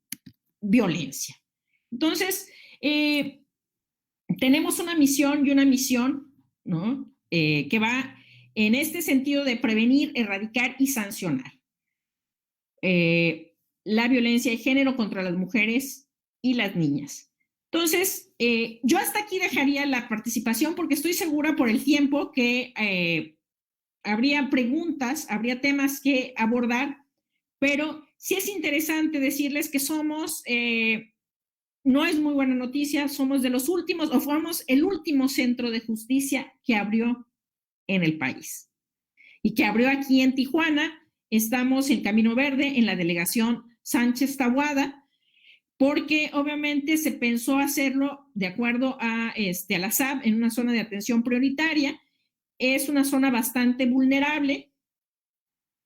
violencia. Entonces, tenemos una misión y una misión, ¿no? Que va en este sentido de prevenir, erradicar y sancionar la violencia de género contra las mujeres y las niñas. Entonces, yo hasta aquí dejaría la participación porque estoy segura por el tiempo que habría preguntas, habría temas que abordar, pero sí es interesante decirles que somos, no es muy buena noticia, somos de los últimos, o fuimos el último centro de justicia que abrió en el país y que abrió aquí en Tijuana. Estamos en Camino Verde, en la delegación Sánchez Taboada, porque obviamente se pensó hacerlo de acuerdo a la SAB en una zona de atención prioritaria. Es una zona bastante vulnerable.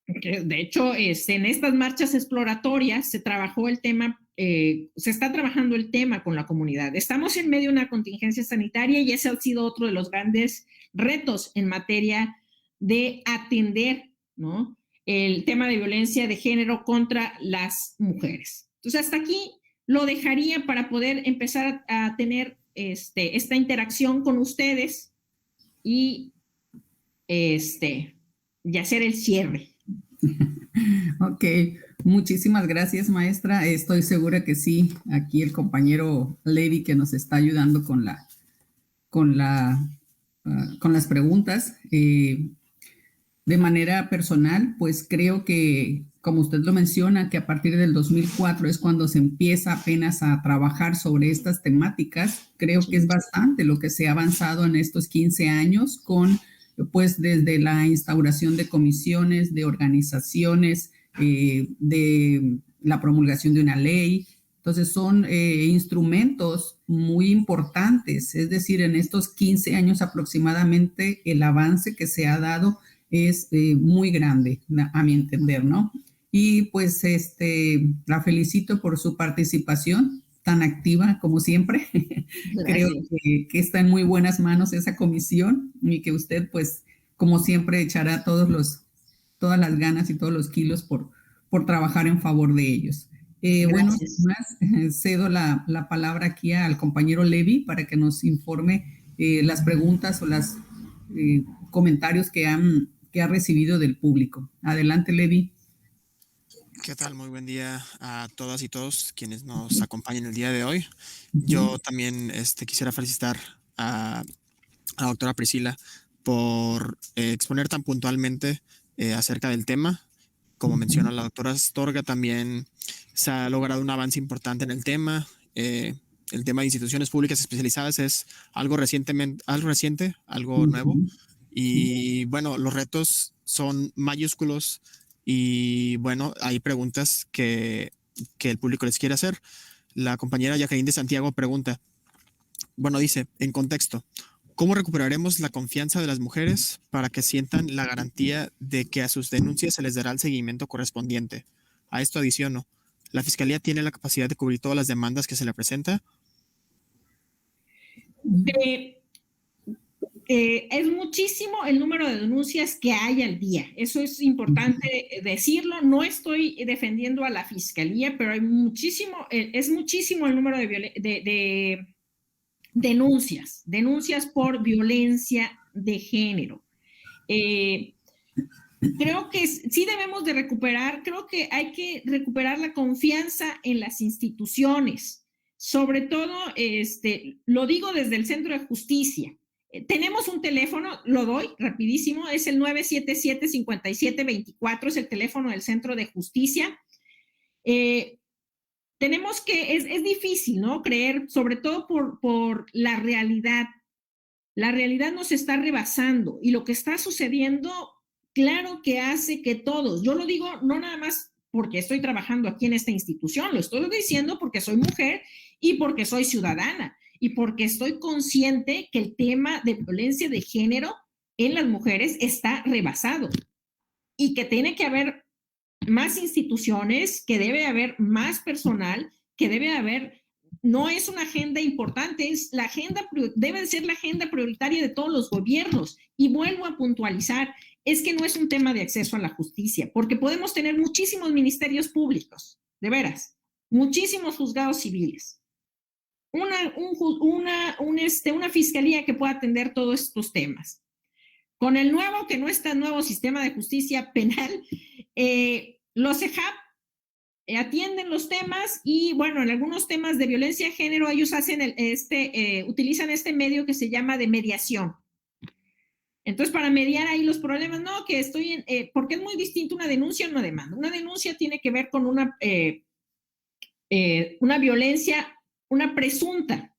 De hecho, en estas marchas exploratorias se trabajó el tema, se está trabajando el tema con la comunidad. Estamos en medio de una contingencia sanitaria y ese ha sido otro de los grandes retos en materia de atender, ¿no?, el tema de violencia de género contra las mujeres. Entonces, hasta aquí lo dejaría para poder empezar a tener esta interacción con ustedes y hacer el cierre. Ok, muchísimas gracias, maestra. Estoy segura que sí. Aquí el compañero Levi que nos está ayudando con las preguntas. De manera personal, pues creo que, como usted lo menciona, que a partir del 2004 es cuando se empieza apenas a trabajar sobre estas temáticas. Creo que es bastante lo que se ha avanzado en estos 15 años con, pues, desde la instauración de comisiones, de organizaciones, de la promulgación de una ley. Entonces son instrumentos muy importantes, es decir, en estos 15 años aproximadamente el avance que se ha dado es muy grande, a mi entender, ¿no? Y pues la felicito por su participación tan activa como siempre. Creo que está en muy buenas manos esa comisión y que usted, pues, como siempre, echará todas las ganas y todos los kilos por trabajar en favor de ellos. Bueno, más, cedo la palabra aquí al compañero Levi para que nos informe las preguntas o los comentarios que ha recibido del público. Adelante, Levi. ¿Qué tal? Muy buen día a todas y todos quienes nos acompañan el día de hoy. Yo también quisiera felicitar a doctora Priscila por exponer tan puntualmente acerca del tema. Como menciona la doctora Astorga, también se ha logrado un avance importante en el tema. El tema de instituciones públicas especializadas es algo reciente, algo nuevo. Y bueno, los retos son mayúsculos y bueno, hay preguntas que el público les quiere hacer. La compañera Jacqueline de Santiago pregunta, bueno, dice, en contexto, ¿cómo recuperaremos la confianza de las mujeres para que sientan la garantía de que a sus denuncias se les dará el seguimiento correspondiente? A esto adiciono, ¿la Fiscalía tiene la capacidad de cubrir todas las demandas que se le presenta? es muchísimo el número de denuncias que hay al día. Eso es importante decirlo. No estoy defendiendo a la fiscalía, pero hay muchísimo, es muchísimo el número de denuncias por violencia de género. Creo que sí debemos de recuperar, creo que hay que recuperar la confianza en las instituciones. Sobre todo, lo digo desde el Centro de Justicia. Tenemos un teléfono, lo doy rapidísimo, es el 977-5724, es el teléfono del Centro de Justicia. Tenemos que, es difícil, ¿no? Creer, sobre todo por la realidad. La realidad nos está rebasando y lo que está sucediendo, claro que hace que todos, yo lo digo no nada más porque estoy trabajando aquí en esta institución, lo estoy diciendo porque soy mujer y porque soy ciudadana y porque estoy consciente que el tema de violencia de género en las mujeres está rebasado y que tiene que haber más instituciones, que debe haber más personal, que debe haber, no es una agenda importante, es la agenda, debe ser la agenda prioritaria de todos los gobiernos. Y vuelvo a puntualizar, es que no es un tema de acceso a la justicia, porque podemos tener muchísimos ministerios públicos, de veras, muchísimos juzgados civiles, una fiscalía que pueda atender todos estos temas. Con el nuevo, que no es tan nuevo sistema de justicia penal, los CEJAP atienden los temas y, bueno, en algunos temas de violencia de género ellos hacen utilizan este medio que se llama de mediación. Entonces, para mediar ahí los problemas, no, que estoy porque es muy distinto una denuncia a una demanda. Una denuncia tiene que ver con una violencia, una presunta,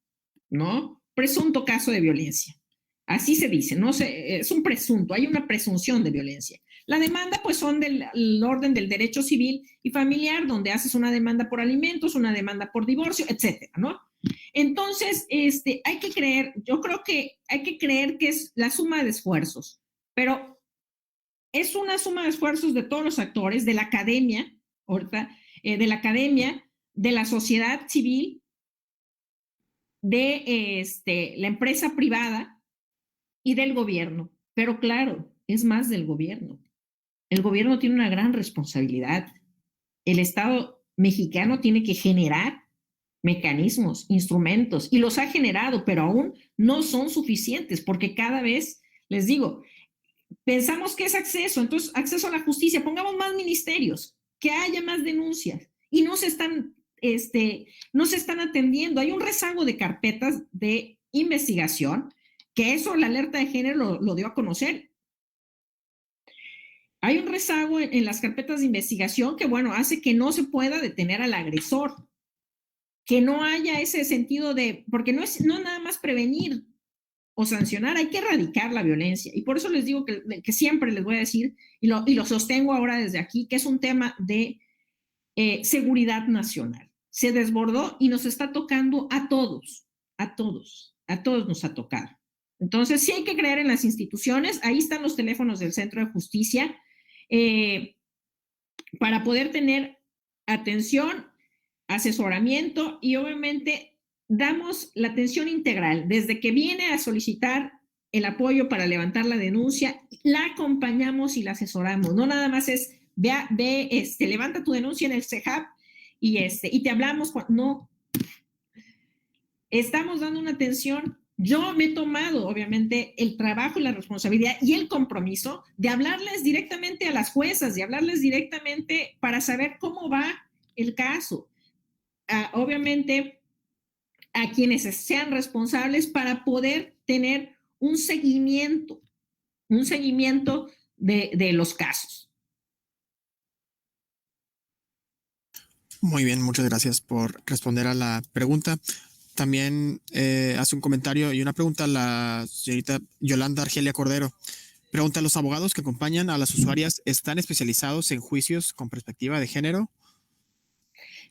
¿no? Presunto caso de violencia. Así se dice, no sé, es un presunto, hay una presunción de violencia. La demanda, pues, son del orden del derecho civil y familiar, donde haces una demanda por alimentos, una demanda por divorcio, etcétera, ¿no? Entonces, hay que creer, yo creo que hay que creer que es la suma de esfuerzos, pero es una suma de esfuerzos de todos los actores, de la academia, ahorita, de la academia, de la sociedad civil, de la empresa privada y del gobierno. Pero claro, es más del gobierno. El gobierno tiene una gran responsabilidad. El Estado mexicano tiene que generar mecanismos, instrumentos, y los ha generado, pero aún no son suficientes, porque cada vez, les digo, pensamos que es acceso, entonces acceso a la justicia, pongamos más ministerios, que haya más denuncias, y no se están atendiendo. Hay un rezago de carpetas de investigación, que eso la alerta de género lo dio a conocer. Hay un rezago en las carpetas de investigación que, bueno, hace que no se pueda detener al agresor, que no haya ese sentido porque no nada más prevenir o sancionar, hay que erradicar la violencia. Y por eso les digo que siempre les voy a decir, y lo sostengo ahora desde aquí, que es un tema de seguridad nacional. Se desbordó y nos está tocando a todos nos ha tocado. Entonces, sí hay que creer en las instituciones, ahí están los teléfonos del Centro de Justicia, para poder tener atención, asesoramiento y obviamente damos la atención integral. Desde que viene a solicitar el apoyo para levantar la denuncia, la acompañamos y la asesoramos. No nada más es, levanta tu denuncia en el CEJAP y te hablamos. No. Estamos dando una atención. Yo me he tomado, obviamente, el trabajo y la responsabilidad y el compromiso de hablarles directamente a las juezas, de hablarles directamente para saber cómo va el caso. Obviamente, a quienes sean responsables para poder tener un seguimiento de los casos. Muy bien, muchas gracias por responder a la pregunta. También hace un comentario y una pregunta la señorita Yolanda Argelia Cordero. Pregunta, ¿los abogados que acompañan a las usuarias están especializados en juicios con perspectiva de género?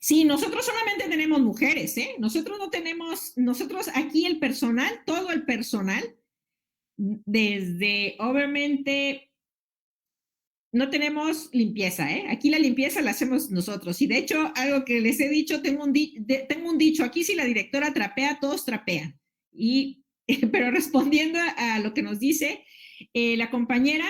Sí, nosotros solamente tenemos mujeres, nosotros aquí el personal, todo el personal, desde, obviamente, no tenemos limpieza, aquí la limpieza la hacemos nosotros. Y de hecho, algo que les he dicho, tengo un dicho, aquí si la directora trapea, todos trapean. Y pero respondiendo a lo que nos dice la compañera,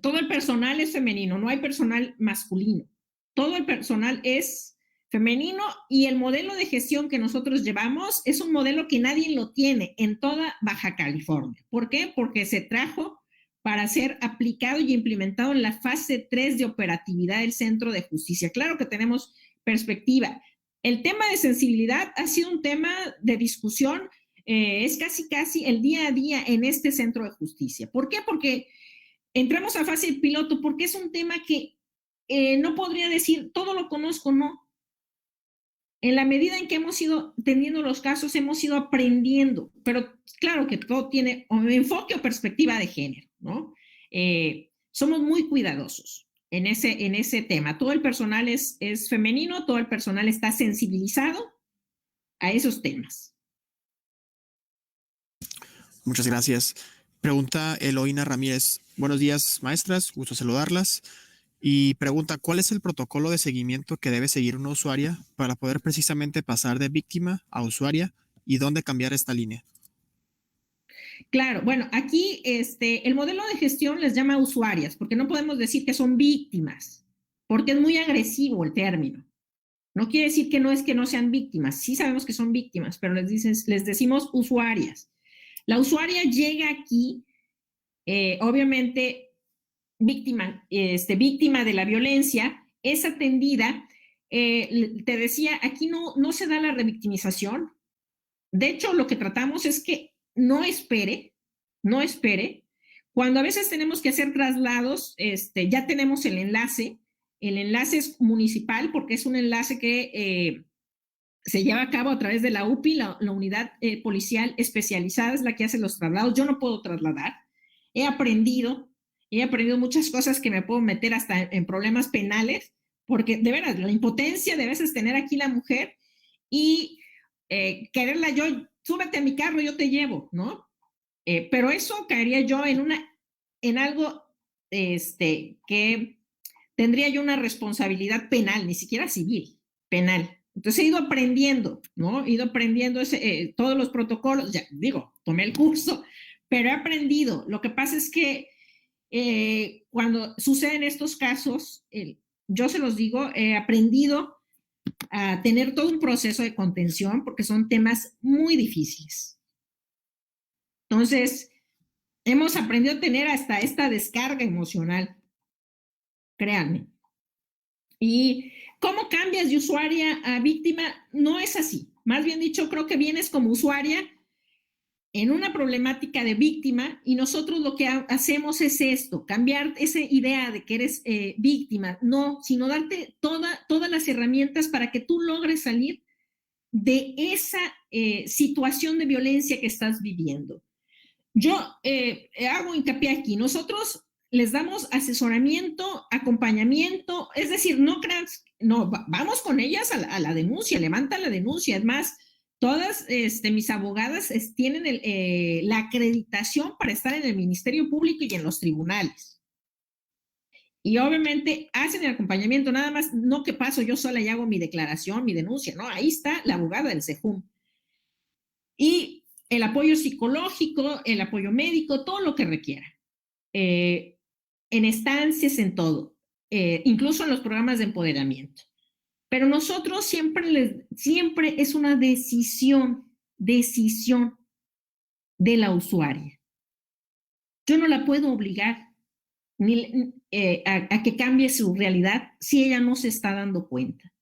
todo el personal es femenino, no hay personal masculino. Todo el personal es femenino y el modelo de gestión que nosotros llevamos es un modelo que nadie lo tiene en toda Baja California. ¿Por qué? Porque se trajo para ser aplicado y implementado en la fase 3 de operatividad del Centro de Justicia. Claro que tenemos perspectiva. El tema de sensibilidad ha sido un tema de discusión, es casi el día a día en este Centro de Justicia. ¿Por qué? Porque entramos a fase piloto, porque es un tema que no podría decir, todo lo conozco, no. En la medida en que hemos ido teniendo los casos, hemos ido aprendiendo, pero claro que todo tiene un enfoque o perspectiva de género, ¿no? Somos muy cuidadosos en ese tema. Todo el personal es femenino, todo el personal está sensibilizado a esos temas. Muchas gracias. Pregunta Eloína Ramírez. Buenos días, maestras. Gusto saludarlas. Y pregunta, ¿cuál es el protocolo de seguimiento que debe seguir una usuaria para poder precisamente pasar de víctima a usuaria y dónde cambiar esta línea? Claro, bueno, aquí el modelo de gestión les llama usuarias, porque no podemos decir que son víctimas, porque es muy agresivo el término. No quiere decir que no sean víctimas, sí sabemos que son víctimas, pero les decimos usuarias. La usuaria llega aquí, obviamente, víctima de la violencia, es atendida. Te decía, aquí no se da la revictimización. De hecho, lo que tratamos es que no espere. Cuando a veces tenemos que hacer traslados, ya tenemos el enlace. El enlace es municipal porque es un enlace que se lleva a cabo a través de la UPI, la unidad policial especializada es la que hace los traslados. Yo no puedo trasladar. He aprendido muchas cosas que me puedo meter hasta en problemas penales, porque de veras, la impotencia de veces tener aquí la mujer y quererla yo, súbete a mi carro, yo te llevo, ¿no? Pero eso caería yo en algo que tendría yo una responsabilidad penal, ni siquiera civil, penal. Entonces he ido aprendiendo, ¿no? He ido aprendiendo todos los protocolos, ya digo, tomé el curso, pero he aprendido. Lo que pasa es que cuando suceden estos casos, yo se los digo, he aprendido a tener todo un proceso de contención porque son temas muy difíciles. Entonces, hemos aprendido a tener hasta esta descarga emocional, créanme. Y cómo cambias de usuaria a víctima, no es así. Más bien dicho, creo que vienes como usuaria en una problemática de víctima y nosotros lo que hacemos es esto, cambiar esa idea de que eres víctima, no, sino darte todas las herramientas para que tú logres salir de esa situación de violencia que estás viviendo. Yo hago hincapié aquí, nosotros les damos asesoramiento, acompañamiento, es decir, no creas, no, vamos con ellas a la denuncia, levanta la denuncia, es más, todas mis abogadas tienen la acreditación para estar en el Ministerio Público y en los tribunales. Y obviamente hacen el acompañamiento, nada más, no que paso yo sola y hago mi declaración, mi denuncia, no, ahí está la abogada del CEJUM. Y el apoyo psicológico, el apoyo médico, todo lo que requiera. En estancias, en todo, incluso en los programas de empoderamiento. Pero nosotros siempre es una decisión de la usuaria. Yo no la puedo obligar a que cambie su realidad si ella no se está dando cuenta.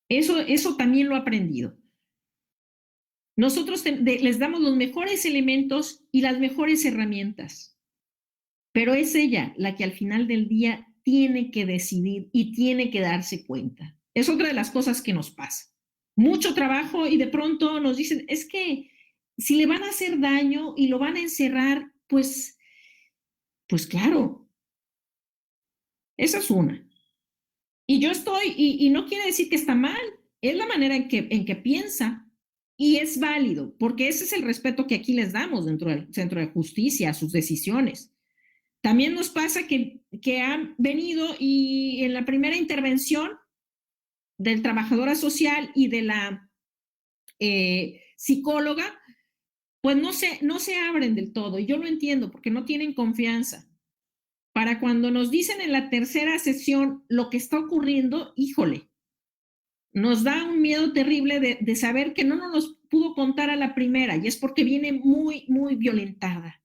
Eso también lo he aprendido. Nosotros les damos los mejores elementos y las mejores herramientas, pero es ella la que al final del día tiene que decidir y tiene que darse cuenta. Es otra de las cosas que nos pasa. Mucho trabajo y de pronto nos dicen, es que si le van a hacer daño y lo van a encerrar, pues claro, esa es una. Y yo estoy, y no quiere decir que está mal, es la manera en que piensa y es válido, porque ese es el respeto que aquí les damos dentro del Centro de Justicia a sus decisiones. También nos pasa que han venido y en la primera intervención del trabajadora social y de la psicóloga, pues no se abren del todo. Y yo lo entiendo porque no tienen confianza. Para cuando nos dicen en la tercera sesión lo que está ocurriendo, híjole, nos da un miedo terrible de saber que no nos pudo contar a la primera, y es porque viene muy, muy violentada.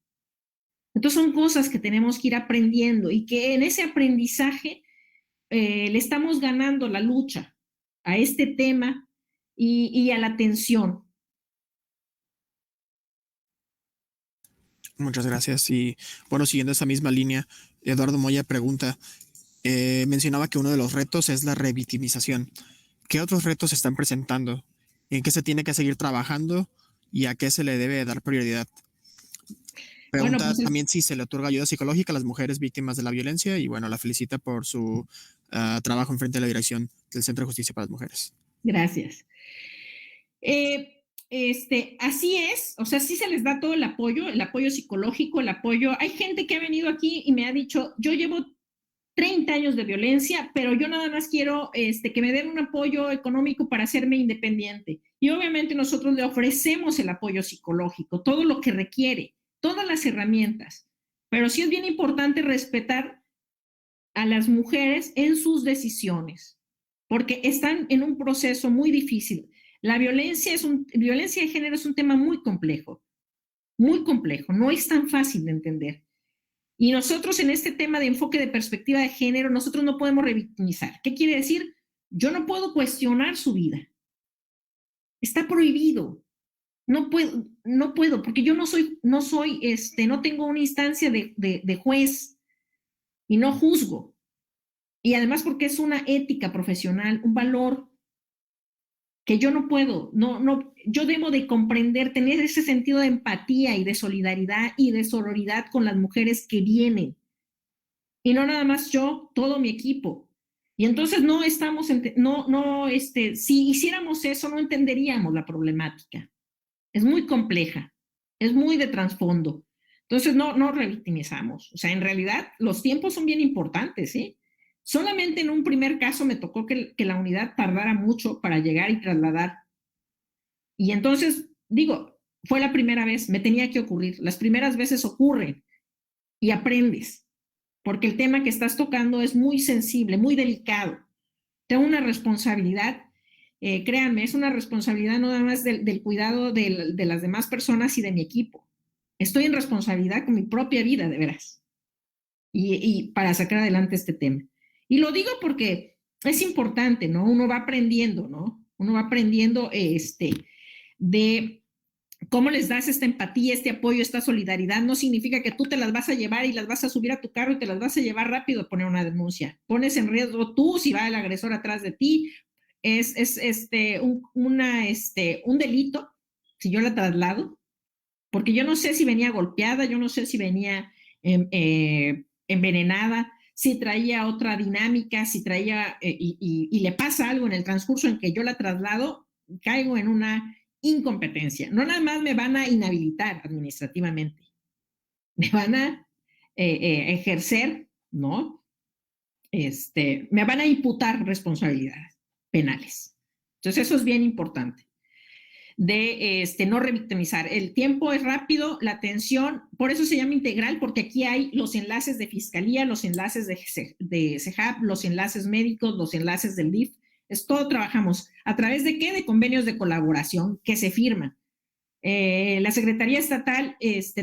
Entonces son cosas que tenemos que ir aprendiendo y que en ese aprendizaje le estamos ganando la lucha a este tema y a la atención. Muchas gracias. Y bueno, siguiendo esa misma línea, Eduardo Moya pregunta, mencionaba que uno de los retos es la revictimización. ¿Qué otros retos se están presentando? ¿En qué se tiene que seguir trabajando y a qué se le debe dar prioridad? Pregunta Bueno, pues también si se le otorga ayuda psicológica a las mujeres víctimas de la violencia y bueno, la felicita por su trabajo en frente de la dirección del Centro de Justicia para las Mujeres. gracias. Así es, o sea, sí se les da todo el apoyo psicológico, el apoyo. Hay gente que ha venido aquí y me ha dicho, yo llevo 30 años de violencia, pero yo nada más quiero que me den un apoyo económico para hacerme independiente. Y obviamente nosotros le ofrecemos el apoyo psicológico, todo lo que requiere, todas las herramientas. Pero sí es bien importante respetar a las mujeres en sus decisiones, porque están en un proceso muy difícil. La violencia de género es un tema muy complejo, no es tan fácil de entender. Y nosotros en este tema de enfoque de perspectiva de género, nosotros no podemos revictimizar. ¿Qué quiere decir? Yo no puedo cuestionar su vida. Está prohibido. No puedo, porque yo no tengo una instancia de juez y no juzgo. Y además porque es una ética profesional, un valor que yo no puedo, yo debo de comprender, tener ese sentido de empatía y de solidaridad y de sororidad con las mujeres que vienen. Y no nada más yo, todo mi equipo. Y entonces si hiciéramos eso, no entenderíamos la problemática. Es muy compleja, es muy de trasfondo. Entonces no revictimizamos. O sea, en realidad los tiempos son bien importantes, ¿sí? Solamente en un primer caso me tocó que la unidad tardara mucho para llegar y trasladar. Y entonces, digo, fue la primera vez, me tenía que ocurrir. Las primeras veces ocurren y aprendes, porque el tema que estás tocando es muy sensible, muy delicado. Tengo una responsabilidad, créanme, es una responsabilidad no nada más del cuidado de las demás personas y de mi equipo. Estoy en responsabilidad con mi propia vida, de veras, y para sacar adelante este tema. Y lo digo porque es importante, ¿no? Uno va aprendiendo, ¿no? Uno va aprendiendo de cómo les das esta empatía, este apoyo, esta solidaridad. No significa que tú te las vas a llevar y las vas a subir a tu carro y te las vas a llevar rápido a poner una denuncia. Pones en riesgo tú si va el agresor atrás de ti. Es un delito si yo la traslado, porque yo no sé si venía golpeada, yo no sé si venía envenenada, si traía otra dinámica, si traía y le pasa algo en el transcurso en que yo la traslado, caigo en una incompetencia. No nada más me van a inhabilitar administrativamente, me van a ejercer, ¿no? Me van a imputar responsabilidades penales. Entonces eso es bien importante de no revictimizar. El tiempo es rápido, la atención, por eso se llama integral, porque aquí hay los enlaces de fiscalía, los enlaces de CEJAP, los enlaces médicos, los enlaces del DIF. Es todo trabajamos. ¿A través de qué? De convenios de colaboración que se firman. La Secretaría Estatal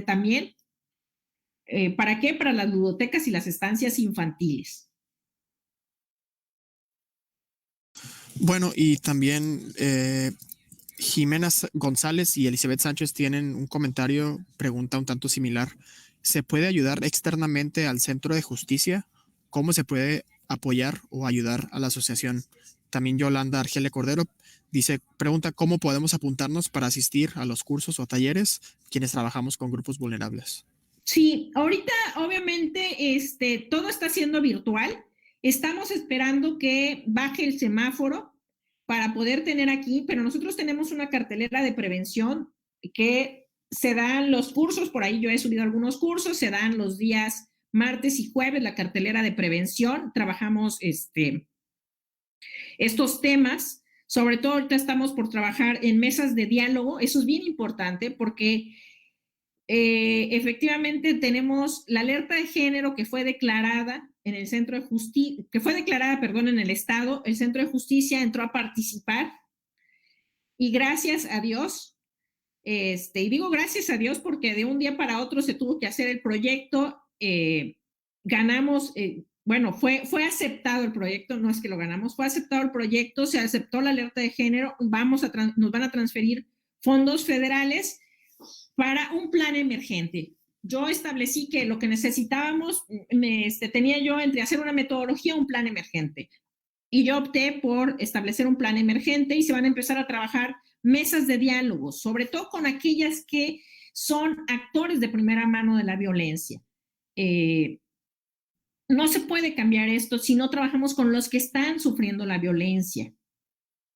también. ¿Para qué? Para las ludotecas y las estancias infantiles. Bueno, y también Jimena González y Elizabeth Sánchez tienen un comentario, pregunta un tanto similar. ¿Se puede ayudar externamente al Centro de Justicia? ¿Cómo se puede apoyar o ayudar a la asociación? También Yolanda Argele Cordero pregunta cómo podemos apuntarnos para asistir a los cursos o talleres quienes trabajamos con grupos vulnerables. Sí, ahorita obviamente todo está siendo virtual. Estamos esperando que baje el semáforo para poder tener aquí, pero nosotros tenemos una cartelera de prevención que se dan los cursos, por ahí yo he subido algunos cursos, se dan los días martes y jueves la cartelera de prevención, trabajamos estos temas Sobre todo ahorita estamos por trabajar en mesas de diálogo. Eso es bien importante porque efectivamente tenemos la alerta de género que fue declarada en el Centro de Justicia, que fue declarada, perdón, en el Estado. El Centro de Justicia entró a participar y gracias a Dios, y digo gracias a Dios porque de un día para otro se tuvo que hacer el proyecto, ganamos, bueno, fue aceptado el proyecto, no es que lo ganamos, fue aceptado el proyecto, se aceptó la alerta de género, nos van a transferir fondos federales para un plan emergente. Yo establecí que lo que necesitábamos, tenía yo entre hacer una metodología o un plan emergente. Y yo opté por establecer un plan emergente y se van a empezar a trabajar mesas de diálogo, sobre todo con aquellas que son actores de primera mano de la violencia. No se puede cambiar esto si no trabajamos con los que están sufriendo la violencia.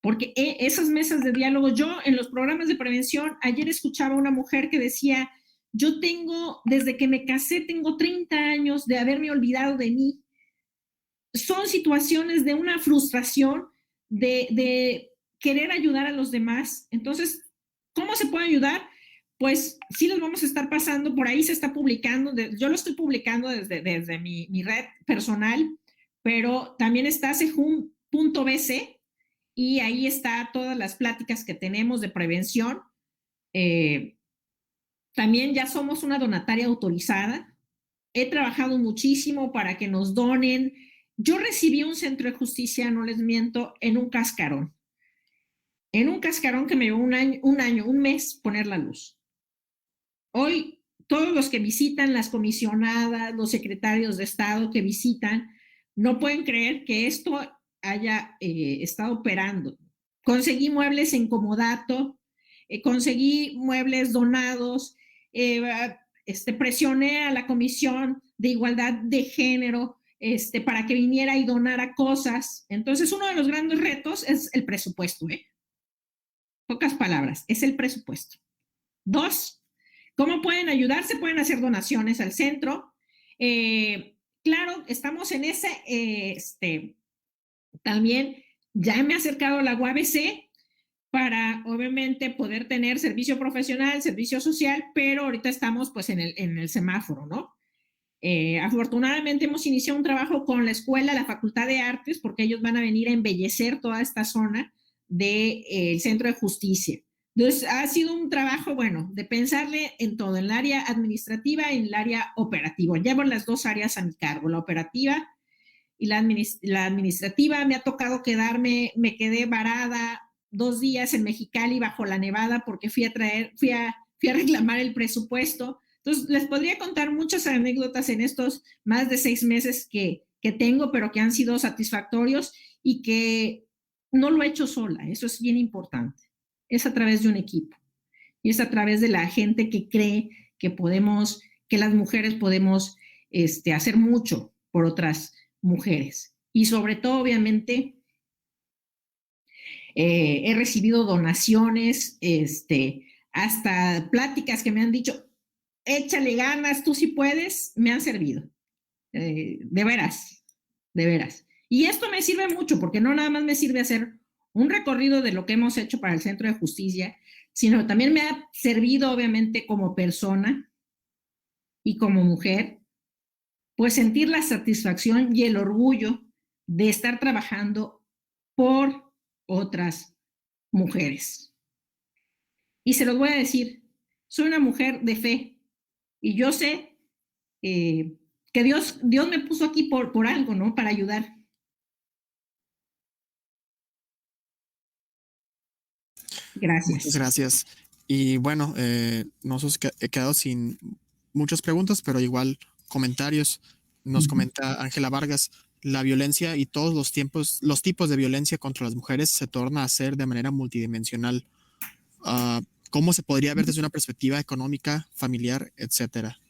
Porque esas mesas de diálogo, yo en los programas de prevención, ayer escuchaba a una mujer que decía, yo tengo, desde que me casé, tengo 30 años de haberme olvidado de mí. Son situaciones de una frustración, de querer ayudar a los demás. Entonces, ¿cómo se puede ayudar? Pues sí los vamos a estar pasando, por ahí se está publicando, yo lo estoy publicando desde mi red personal, pero también está sejum.bc, y ahí está todas las pláticas que tenemos de prevención. También ya somos una donataria autorizada. He trabajado muchísimo para que nos donen. Yo recibí un centro de justicia, no les miento, en un cascarón. En un cascarón que me llevó un mes poner la luz. Hoy, todos los que visitan, las comisionadas, los secretarios de Estado que visitan, no pueden creer que esto haya estado operando. Conseguí muebles en comodato, conseguí muebles donados, presioné a la Comisión de Igualdad de Género para que viniera y donara cosas. Entonces, uno de los grandes retos es el presupuesto. Pocas palabras, es el presupuesto. 2, ¿cómo pueden ayudar? Se pueden hacer donaciones al centro. Claro, estamos en ese, también ya me he acercado a la UABC para obviamente poder tener servicio profesional, servicio social, pero ahorita estamos pues en el semáforo, ¿no? Afortunadamente hemos iniciado un trabajo con la escuela, la Facultad de Artes, porque ellos van a venir a embellecer toda esta zona del Centro de Justicia. Entonces ha sido un trabajo, bueno, de pensarle en todo, en el área administrativa y en el área operativa. Llevo las dos áreas a mi cargo, la operativa y la administrativa. Me ha tocado me quedé varada 2 días en Mexicali bajo la nevada porque fui a reclamar el presupuesto. Entonces, les podría contar muchas anécdotas en estos más de 6 meses que tengo, pero que han sido satisfactorios y que no lo he hecho sola. Eso es bien importante. Es a través de un equipo y es a través de la gente que cree que las mujeres podemos hacer mucho por otras mujeres. Y sobre todo, obviamente, he recibido donaciones, hasta pláticas que me han dicho, échale ganas, tú sí puedes, me han servido. De veras, de veras. Y esto me sirve mucho, porque no nada más me sirve hacer un recorrido de lo que hemos hecho para el Centro de Justicia, sino también me ha servido, obviamente, como persona y como mujer, pues sentir la satisfacción y el orgullo de estar trabajando por otras mujeres. Y se los voy a decir, soy una mujer de fe y yo sé que Dios me puso aquí por algo, ¿no? Para ayudar. Gracias. Muchas gracias. Y bueno, nos hemos quedado sin muchas preguntas, pero igual comentarios. Nos comenta Ángela Vargas, la violencia y todos los tipos de violencia contra las mujeres se torna a ser de manera multidimensional. ¿Cómo se podría ver desde una perspectiva económica, familiar, etcétera?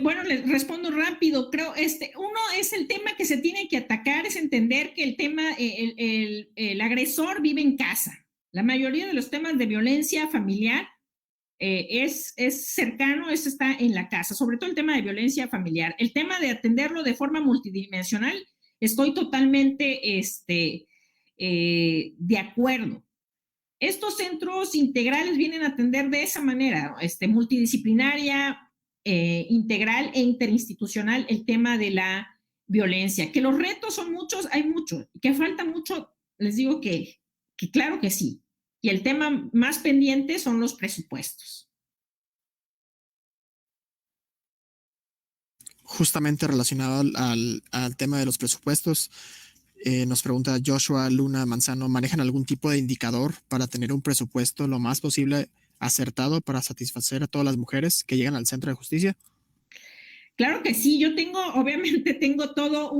Bueno, les respondo rápido. Creo, uno es el tema que se tiene que atacar, es entender que el tema, el agresor vive en casa. La mayoría de los temas de violencia familiar es cercano, está en la casa, sobre todo el tema de violencia familiar. El tema de atenderlo de forma multidimensional, estoy totalmente de acuerdo. Estos centros integrales vienen a atender de esa manera, multidisciplinaria, integral e interinstitucional, el tema de la violencia. Que los retos son muchos, hay muchos. Que falta mucho, les digo que claro que sí. Y el tema más pendiente son los presupuestos. Justamente relacionado al tema de los presupuestos, nos pregunta Joshua Luna Manzano, ¿manejan algún tipo de indicador para tener un presupuesto lo más posible acertado para satisfacer a todas las mujeres que llegan al centro de justicia? Claro que sí, yo obviamente tengo todo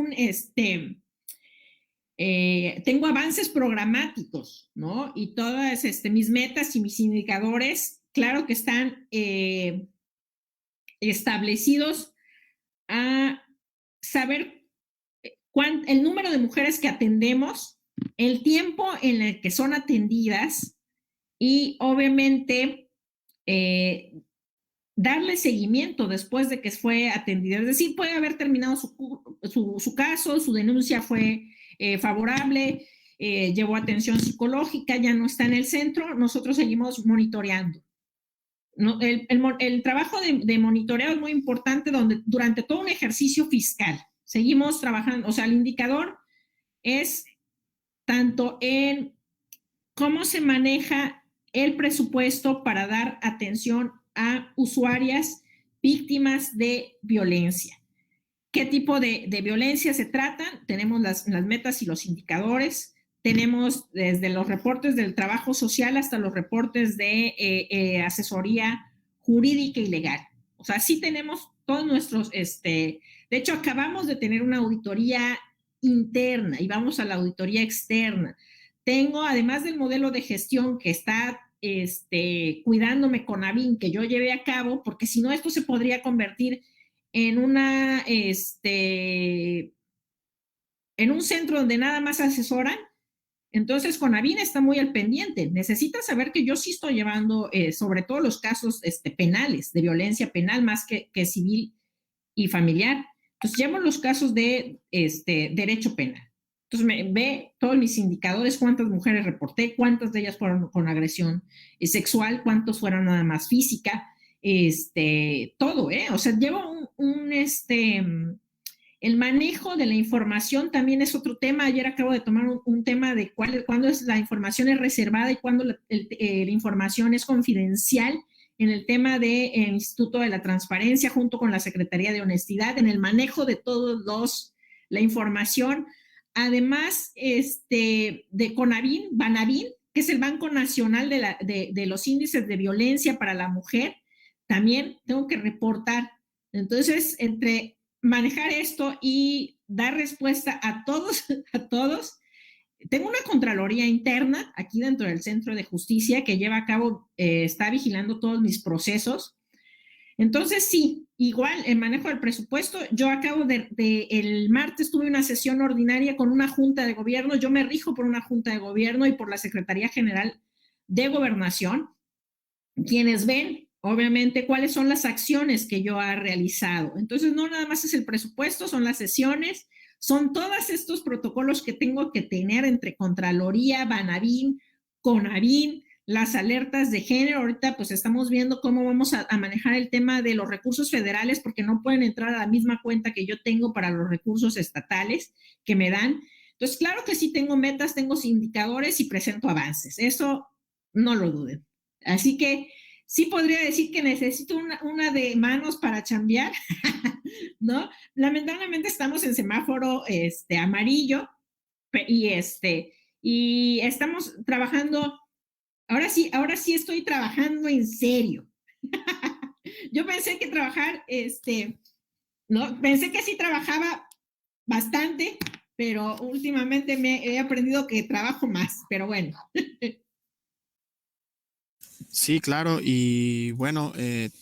tengo avances programáticos, ¿no? Y todas mis metas y mis indicadores, claro que están establecidos a saber el número de mujeres que atendemos, el tiempo en el que son atendidas y obviamente darle seguimiento después de que fue atendida. Es decir, puede haber terminado su caso, su denuncia fue favorable, llevó atención psicológica, ya no está en el centro, nosotros seguimos monitoreando. ¿No? El trabajo de monitoreo es muy importante durante todo un ejercicio fiscal. Seguimos trabajando, o sea, el indicador es tanto en cómo se maneja el presupuesto para dar atención a usuarias víctimas de violencia. ¿Qué tipo de violencia se tratan? Tenemos las metas y los indicadores. Tenemos desde los reportes del trabajo social hasta los reportes de asesoría jurídica y legal. O sea, sí tenemos todos nuestros, de hecho, acabamos de tener una auditoría interna y vamos a la auditoría externa. Tengo, además del modelo de gestión que está cuidándome con Avin, que yo llevé a cabo, porque si no, esto se podría convertir en en un centro donde nada más asesoran. Entonces, Conavin está muy al pendiente. Necesita saber que yo sí estoy llevando, sobre todo los casos penales, de violencia penal, más que civil y familiar. Entonces, llevo los casos de derecho penal. Entonces, ve todos mis indicadores, cuántas mujeres reporté, cuántas de ellas fueron con agresión sexual, cuántos fueron nada más física, todo, O sea, llevo el manejo de la información también es otro tema. Ayer acabo de tomar un tema de cuándo la información es reservada y cuándo la información es confidencial en el tema del Instituto de la Transparencia junto con la Secretaría de Honestidad, en el manejo de todos la información. Además, de Conavin, Banavin, que es el Banco Nacional de los Índices de Violencia para la Mujer, también tengo que reportar. Entonces, entre manejar esto y dar respuesta a todos, tengo una Contraloría interna aquí dentro del Centro de Justicia que lleva a cabo, está vigilando todos mis procesos. Entonces, sí, igual el manejo del presupuesto. Yo acabo el martes tuve una sesión ordinaria con una junta de gobierno. Yo me rijo por una junta de gobierno y por la Secretaría General de Gobernación, quienes ven obviamente cuáles son las acciones que yo he realizado. Entonces, no nada más es el presupuesto, son las sesiones, son todos estos protocolos que tengo que tener entre Contraloría, Banavin, Conavin, las alertas de género. Ahorita pues estamos viendo cómo vamos a manejar el tema de los recursos federales, porque no pueden entrar a la misma cuenta que yo tengo para los recursos estatales que me dan. Entonces, claro que sí tengo metas, tengo indicadores y presento avances. Eso no lo duden. Así que sí podría decir que necesito una de manos para chambear, ¿no? Lamentablemente estamos en semáforo amarillo y estamos trabajando, ahora sí estoy trabajando en serio. Yo pensé que trabajar, ¿no? Pensé que sí trabajaba bastante, pero últimamente he aprendido que trabajo más, pero bueno. Sí, claro. Y bueno,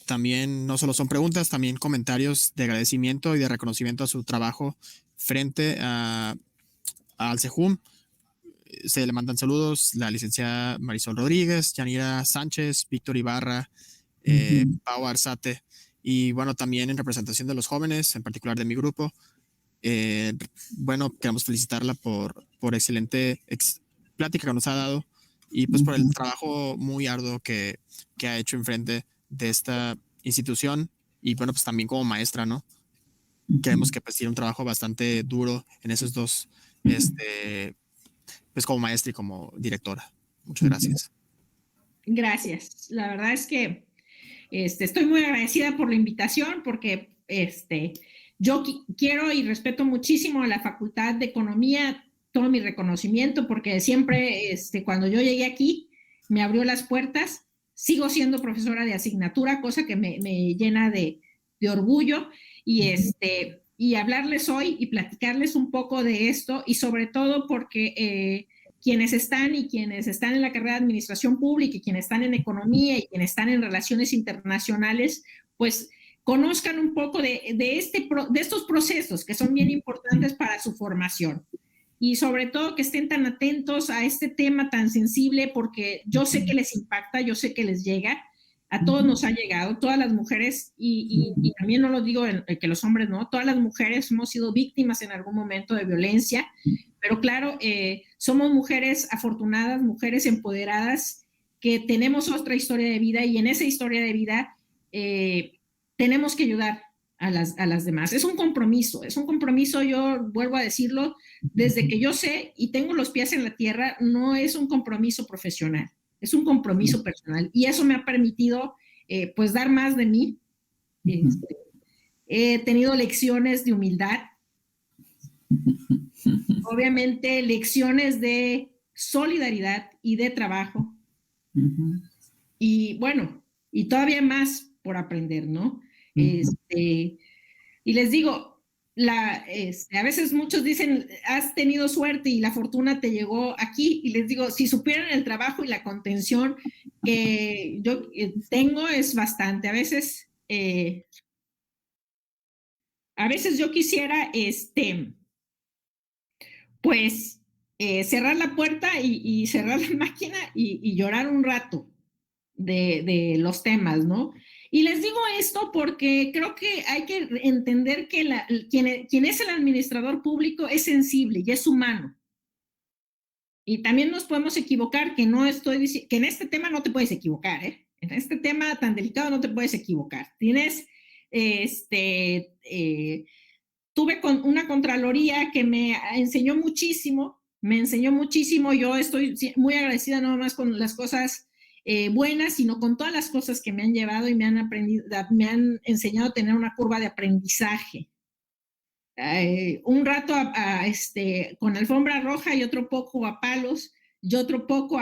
también no solo son preguntas, también comentarios de agradecimiento y de reconocimiento a su trabajo frente al CEJUM. Se le mandan saludos la licenciada Marisol Rodríguez, Yanira Sánchez, Víctor Ibarra, Pau Arzate, y bueno, también en representación de los jóvenes, en particular de mi grupo. Bueno, queremos felicitarla por excelente plática que nos ha dado y pues por el trabajo muy arduo que ha hecho enfrente de esta institución y bueno, pues también como maestra, ¿no? Creemos que pues tiene un trabajo bastante duro en esos dos, pues como maestra y como directora. Muchas gracias. Gracias. La verdad es que estoy muy agradecida por la invitación porque yo quiero y respeto muchísimo a la Facultad de Economía, todo mi reconocimiento, porque siempre cuando yo llegué aquí me abrió las puertas. Sigo siendo profesora de asignatura, cosa que me llena de orgullo, y hablarles hoy y platicarles un poco de esto, y sobre todo porque quienes están en la carrera de administración pública y quienes están en economía y quienes están en relaciones internacionales, pues conozcan un poco de estos procesos que son bien importantes para su formación. Y sobre todo que estén tan atentos a este tema tan sensible, porque yo sé que les impacta, yo sé que les llega, a todos nos ha llegado, todas las mujeres, y también no lo digo que los hombres no, todas las mujeres hemos sido víctimas en algún momento de violencia, pero claro, somos mujeres afortunadas, mujeres empoderadas, que tenemos otra historia de vida, y en esa historia de vida tenemos que ayudar a las demás. Es un compromiso, yo vuelvo a decirlo, desde que yo sé y tengo los pies en la tierra, no es un compromiso profesional, es un compromiso personal, y eso me ha permitido pues dar más de mí. He tenido lecciones de humildad, obviamente lecciones de solidaridad y de trabajo, y bueno, y todavía más por aprender, ¿no? Y les digo, a veces muchos dicen, has tenido suerte y la fortuna te llegó aquí, y les digo, si supieran el trabajo y la contención que yo tengo, es bastante. A veces yo quisiera, pues, cerrar la puerta y cerrar la máquina y llorar un rato de los temas, ¿no? Y les digo esto porque creo que hay que entender que quien es el administrador público es sensible y es humano. Y también nos podemos equivocar, que no estoy diciendo, que en este tema no te puedes equivocar, ¿eh? En este tema tan delicado no te puedes equivocar. Tienes, tuve una contraloría que me enseñó muchísimo, yo estoy muy agradecida no más con las cosas buenas, sino con todas las cosas que me han llevado y me han enseñado a tener una curva de aprendizaje. Un rato con alfombra roja y otro poco a palos, y otro poco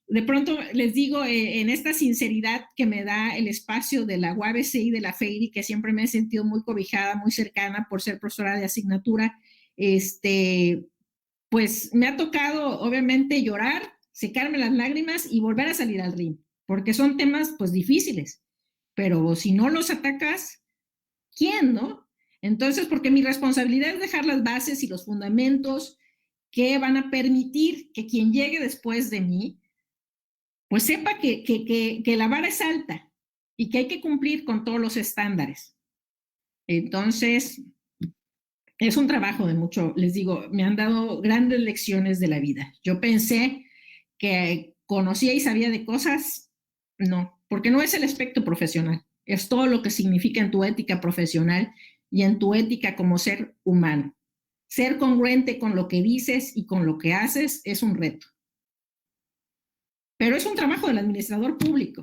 de pronto les digo, en esta sinceridad que me da el espacio de la UABC y de la FEIRI, que siempre me he sentido muy cobijada, muy cercana por ser profesora de asignatura, pues me ha tocado obviamente llorar, secarme las lágrimas y volver a salir al ring, porque son temas pues difíciles, pero si no los atacas, ¿quién, no? Entonces, porque mi responsabilidad es dejar las bases y los fundamentos que van a permitir que quien llegue después de mí, pues sepa que la vara es alta y que hay que cumplir con todos los estándares. Entonces, es un trabajo de mucho, les digo, me han dado grandes lecciones de la vida. Yo pensé que conocía y sabía de cosas, no, porque no es el aspecto profesional, es todo lo que significa en tu ética profesional y en tu ética como ser humano. Ser congruente con lo que dices y con lo que haces es un reto. Pero es un trabajo del administrador público.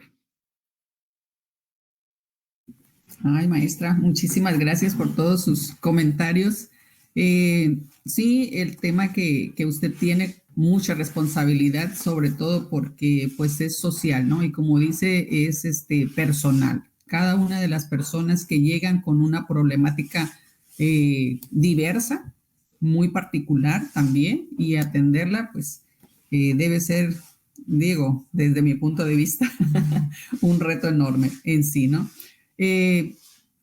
Ay, maestra, muchísimas gracias por todos sus comentarios. Sí, el tema que usted tiene mucha responsabilidad, sobre todo porque pues es social, ¿no? Y como dice, es personal. Cada una de las personas que llegan con una problemática diversa, muy particular también, y atenderla, pues debe ser, digo, desde mi punto de vista, un reto enorme en sí, ¿no?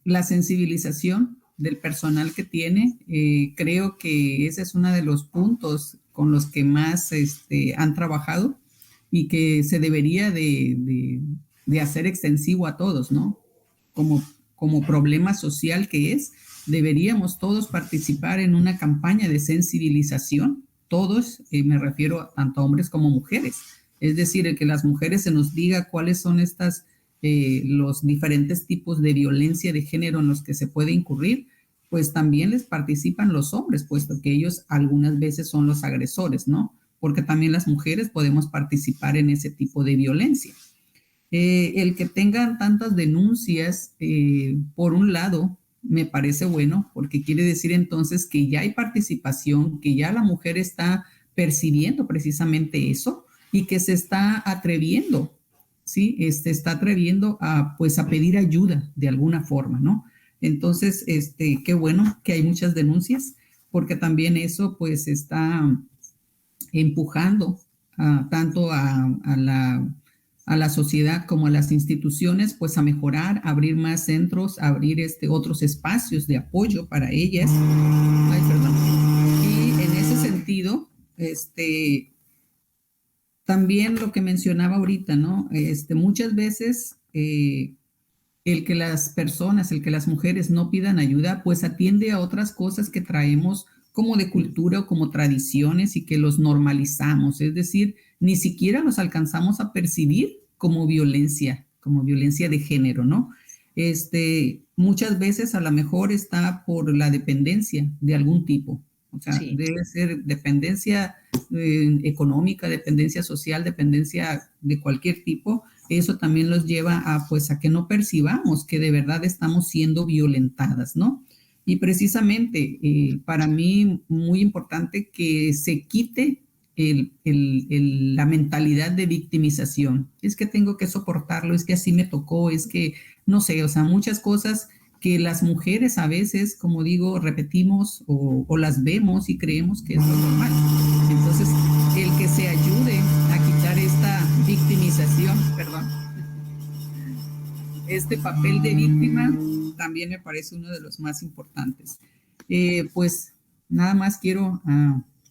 La sensibilización del personal que tiene, creo que ese es uno de los puntos con los que más han trabajado y que se debería de hacer extensivo a todos, ¿no? Como problema social que es, deberíamos todos participar en una campaña de sensibilización todos, me refiero tanto a hombres como mujeres. Es decir, el que las mujeres se nos diga cuáles son los diferentes tipos de violencia de género en los que se puede incurrir, pues también les participan los hombres, puesto que ellos algunas veces son los agresores, ¿no? Porque también las mujeres podemos participar en ese tipo de violencia. El que tengan tantas denuncias, por un lado, me parece bueno, porque quiere decir entonces que ya hay participación, que ya la mujer está percibiendo precisamente eso y que se está atreviendo, ¿sí? Está atreviendo a, pues, a pedir ayuda de alguna forma, ¿no? Entonces, qué bueno que hay muchas denuncias, porque también eso, pues, está empujando tanto a la sociedad como a las instituciones, pues a mejorar, a abrir más centros, a abrir otros espacios de apoyo para ellas. Ay, perdón. Y en ese sentido, también lo que mencionaba ahorita, ¿no? Muchas veces el que las mujeres no pidan ayuda, pues atiende a otras cosas que traemos como de cultura o como tradiciones y que los normalizamos, es decir, ni siquiera los alcanzamos a percibir como violencia de género, ¿no? Muchas veces a lo mejor está por la dependencia de algún tipo, o sea, sí, debe ser dependencia económica, dependencia social, dependencia de cualquier tipo. Eso también los lleva a, pues, a que no percibamos que de verdad estamos siendo violentadas, ¿no? Y precisamente para mí muy importante que se quite la mentalidad de victimización. Es que tengo que soportarlo, es que así me tocó, es que, no sé, o sea, muchas cosas que las mujeres a veces, como digo, repetimos o las vemos y creemos que es lo normal. Entonces, el que se ayude a quitar esta victimización, perdón, este papel de víctima, también me parece uno de los más importantes. Pues nada más quiero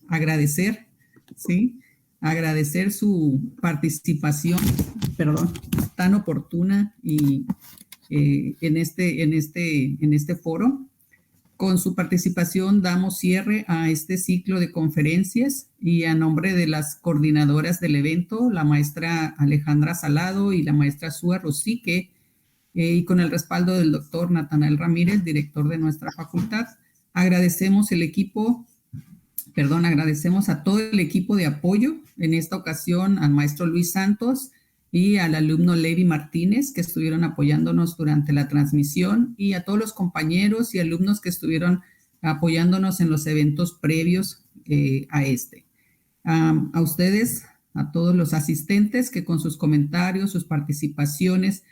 agradecer, ¿sí? Agradecer su participación, perdón, tan oportuna y en este foro. Con su participación damos cierre a este ciclo de conferencias y a nombre de las coordinadoras del evento, la maestra Alejandra Salado y la maestra Sua Rosique, y con el respaldo del doctor Natanael Ramírez, director de nuestra facultad, agradecemos a todo el equipo de apoyo, en esta ocasión al maestro Luis Santos y al alumno Levi Martínez, que estuvieron apoyándonos durante la transmisión, y a todos los compañeros y alumnos que estuvieron apoyándonos en los eventos previos a este. A ustedes, a todos los asistentes que con sus comentarios, sus participaciones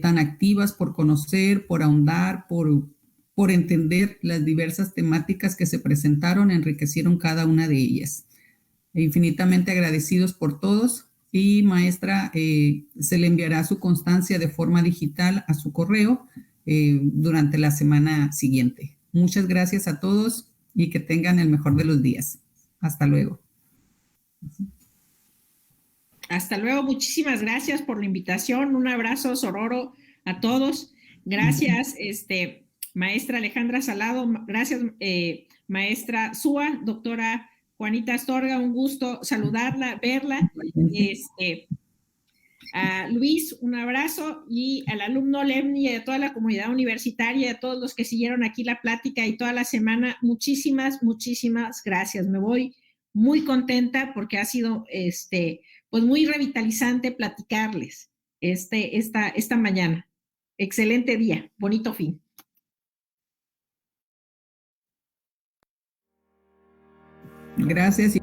tan activas por conocer, por ahondar, por entender las diversas temáticas que se presentaron, enriquecieron cada una de ellas. Infinitamente agradecidos por todos. Y maestra, se le enviará su constancia de forma digital a su correo durante la semana siguiente. Muchas gracias a todos y que tengan el mejor de los días. Hasta luego. Hasta luego. Muchísimas gracias por la invitación. Un abrazo sororo a todos. Gracias, maestra Alejandra Salado. Gracias, maestra Sua, doctora Juanita Astorga, un gusto saludarla, verla. A Luis, un abrazo, y al alumno Levni y a toda la comunidad universitaria, a todos los que siguieron aquí la plática y toda la semana, muchísimas gracias. Me voy muy contenta porque ha sido pues muy revitalizante platicarles esta mañana. Excelente día, bonito fin. Gracias.